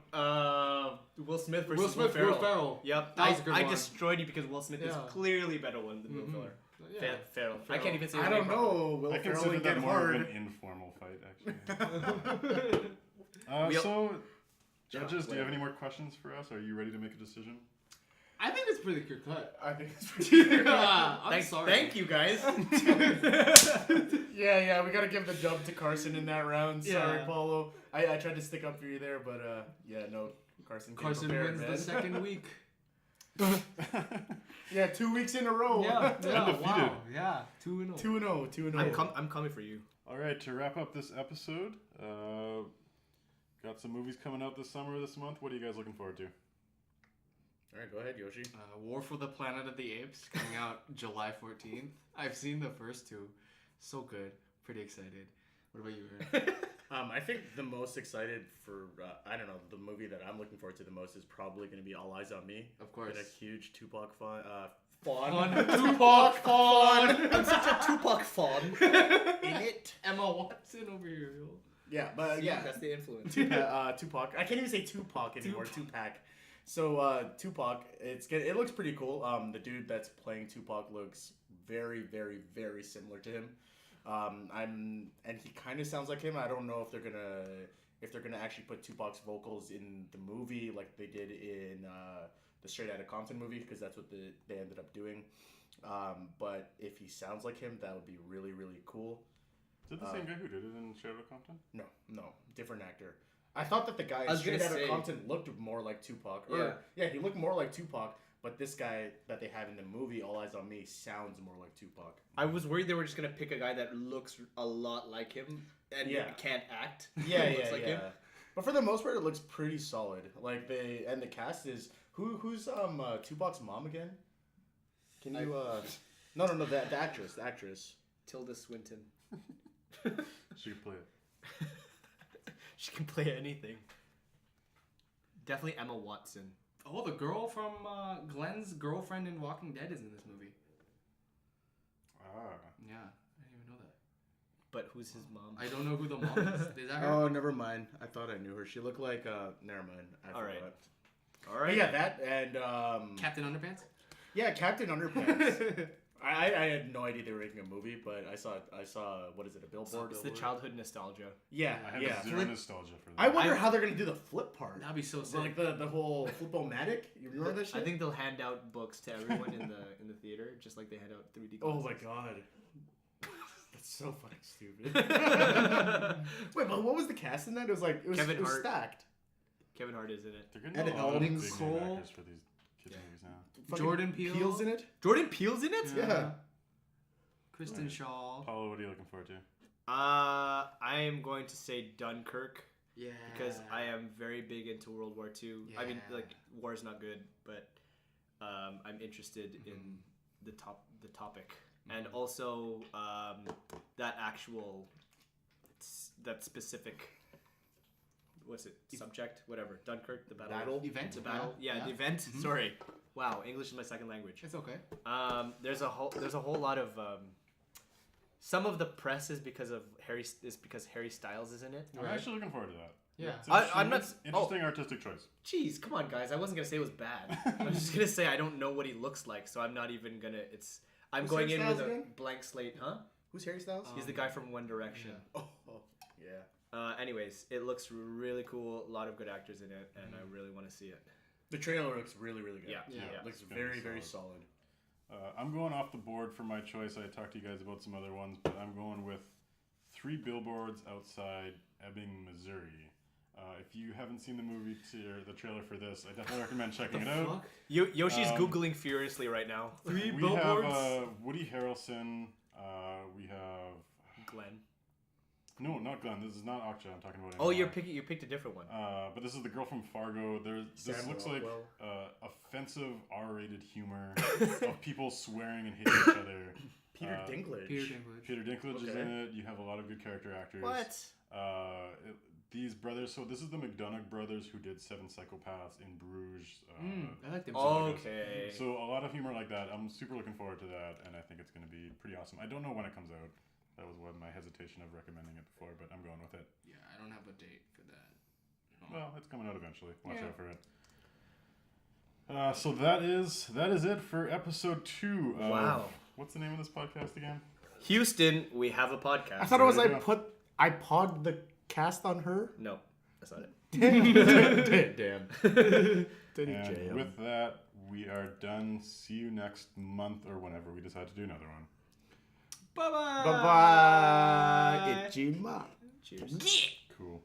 Will Smith versus Will Ferrell. Yep, That was a good I one. destroyed you because Will Smith is Yeah. clearly a better one than Will Ferrell. Yeah. Ferrell. I can't even say. I his don't name properly. know. Will I Ferrell consider would that get more hard. of an informal fight, actually. So, judges, do you have any more questions for us? Are you ready to make a decision? I think it's pretty clear cut. I think it's pretty I'm sorry. Thank you guys. Yeah, we gotta give the dub to Carson in that round. Sorry, Yeah. Paulo. I tried to stick up for you there, but yeah, no, Carson came Carson prepared, wins man. the second week. Yeah, 2 weeks in a row. Undefeated. Wow. Yeah, 2-0. 2-0, 2-0. I'm coming for you. All right, to wrap up this episode, got some movies coming out this summer, this month. What are you guys looking forward to? All right, go ahead, Yoshi. War for the Planet of the Apes coming out July 14th. I've seen the first 2. So good. Pretty excited. What about you, Aaron? I think the most excited for, I don't know, the movie that I'm looking forward to the most is probably going to be All Eyes on Me. Of course. Been a huge Tupac fan. Tupac fawn. I'm such a Tupac fan. In it. Emma Watson over here. Yo. Yeah, but yeah. That's the influence. Tupac. I can't even say Tupac anymore. Tupac. So Tupac, it looks pretty cool. The dude that's playing Tupac looks very, very, very similar to him. And he kind of sounds like him. I don't know if they're gonna actually put Tupac's vocals in the movie like they did in the Straight Outta Compton movie, because that's what they ended up doing. But if he sounds like him, that would be really, really cool. Is it the same guy who did it in Straight Outta Compton? No, different actor. I thought that the guy in Straight Outta Compton looked more like Tupac. Yeah, he looked more like Tupac. But this guy that they have in the movie, All Eyes on Me, sounds more like Tupac. I was worried they were just gonna pick a guy that looks a lot like him and can't act. Yeah, looks like him. But for the most part, it looks pretty solid. Like the cast is who's Tupac's mom again? Can you No, the actress. Tilda Swinton. She could play it. She can play anything. Definitely Emma Watson. Oh, the girl from Glenn's girlfriend in Walking Dead is in this movie. Ah. Yeah, I didn't even know that. But who's his mom? I don't know who the mom is. Is that her? Oh, never mind. I thought I knew her. She looked like never mind. I All right. forgot. All right. But yeah, that and Captain Underpants? yeah, Captain Underpants. I had no idea they were making a movie, but I saw what is it, a billboard? It's the childhood nostalgia. Yeah, I have zero nostalgia for that. I wonder how they're gonna do the flip part. That'd be so sick. Like the whole Flip-O-Matic. You remember that shit? I think they'll hand out books to everyone in the theater, just like they hand out 3D Oh glasses. my god. That's so fucking stupid. Wait, but what was the cast in that? It was Kevin Hart. stacked. Kevin Hart is in it. They're gonna And know a lot of big name Nicole. actors for these kids movies now. Fucking Jordan Peele. Peele's in it? Jordan Peele's in it? Yeah. Kristen Right. Shaw. Paulo, what are you looking forward to? I am going to say Dunkirk. Yeah. Because I am very big into World War II. I mean, Yeah. like, war's not good, but I'm interested in the topic. And also that specific, what's it, subject, whatever, Dunkirk, the battle. Event? The battle. Yeah, Yeah. the event. Sorry. Wow, English is my second language. It's okay. There's a whole lot of some of the press is because Harry Styles is in it. I'm actually looking forward to that. Yeah. It's I'm not. interesting artistic choice. Jeez, come on, guys! I wasn't gonna say it was bad. I was just gonna say I don't know what he looks like, so I'm not even gonna. I'm Who's going Harry in with Styles a again? blank slate, huh? Who's Harry Styles? He's the guy from One Direction. Yeah. Anyways, it looks really cool. A lot of good actors in it, and I really want to see it. The trailer looks really, really good. Yeah. It looks It's gonna very, be very solid. solid. I'm going off the board for my choice. I talked to you guys about some other ones, but I'm going with 3 Billboards Outside Ebbing, Missouri. If you haven't seen the movie or the trailer for this, I definitely recommend checking it out. Yoshi's googling furiously right now. Three We billboards. have Woody Harrelson. We have Glenn. no, not Glenn. This is not Akshay. I'm talking about. Oh, anymore. you picked a different one. But this is the girl from Fargo. This Sam looks like Rockwell. offensive R-rated humor of people swearing and hitting each other. Peter Dinklage. Peter Dinklage is Okay. in it. You have a lot of good character actors. What? These brothers. So this is the McDonagh brothers who did Seven Psychopaths in Bruges. I like them. Okay. So a lot of humor like that. I'm super looking forward to that, and I think it's going to be pretty awesome. I don't know when it comes out. That was one of my hesitation of recommending it before, but I'm going with it. Yeah, I don't have a date for that. Well, it's coming out eventually. Watch Yeah. out for it. So that is it for episode 2. Of, Wow. What's the name of this podcast again? Houston, we have a podcast. I thought it was There you go. I pod the cast on her. No, that's not it. Damn. Didn't And jam. with that, we are done. See you next month or whenever we decide to do another one. Bye bye. Bye bye. Itchy mom. Cheers. Cool.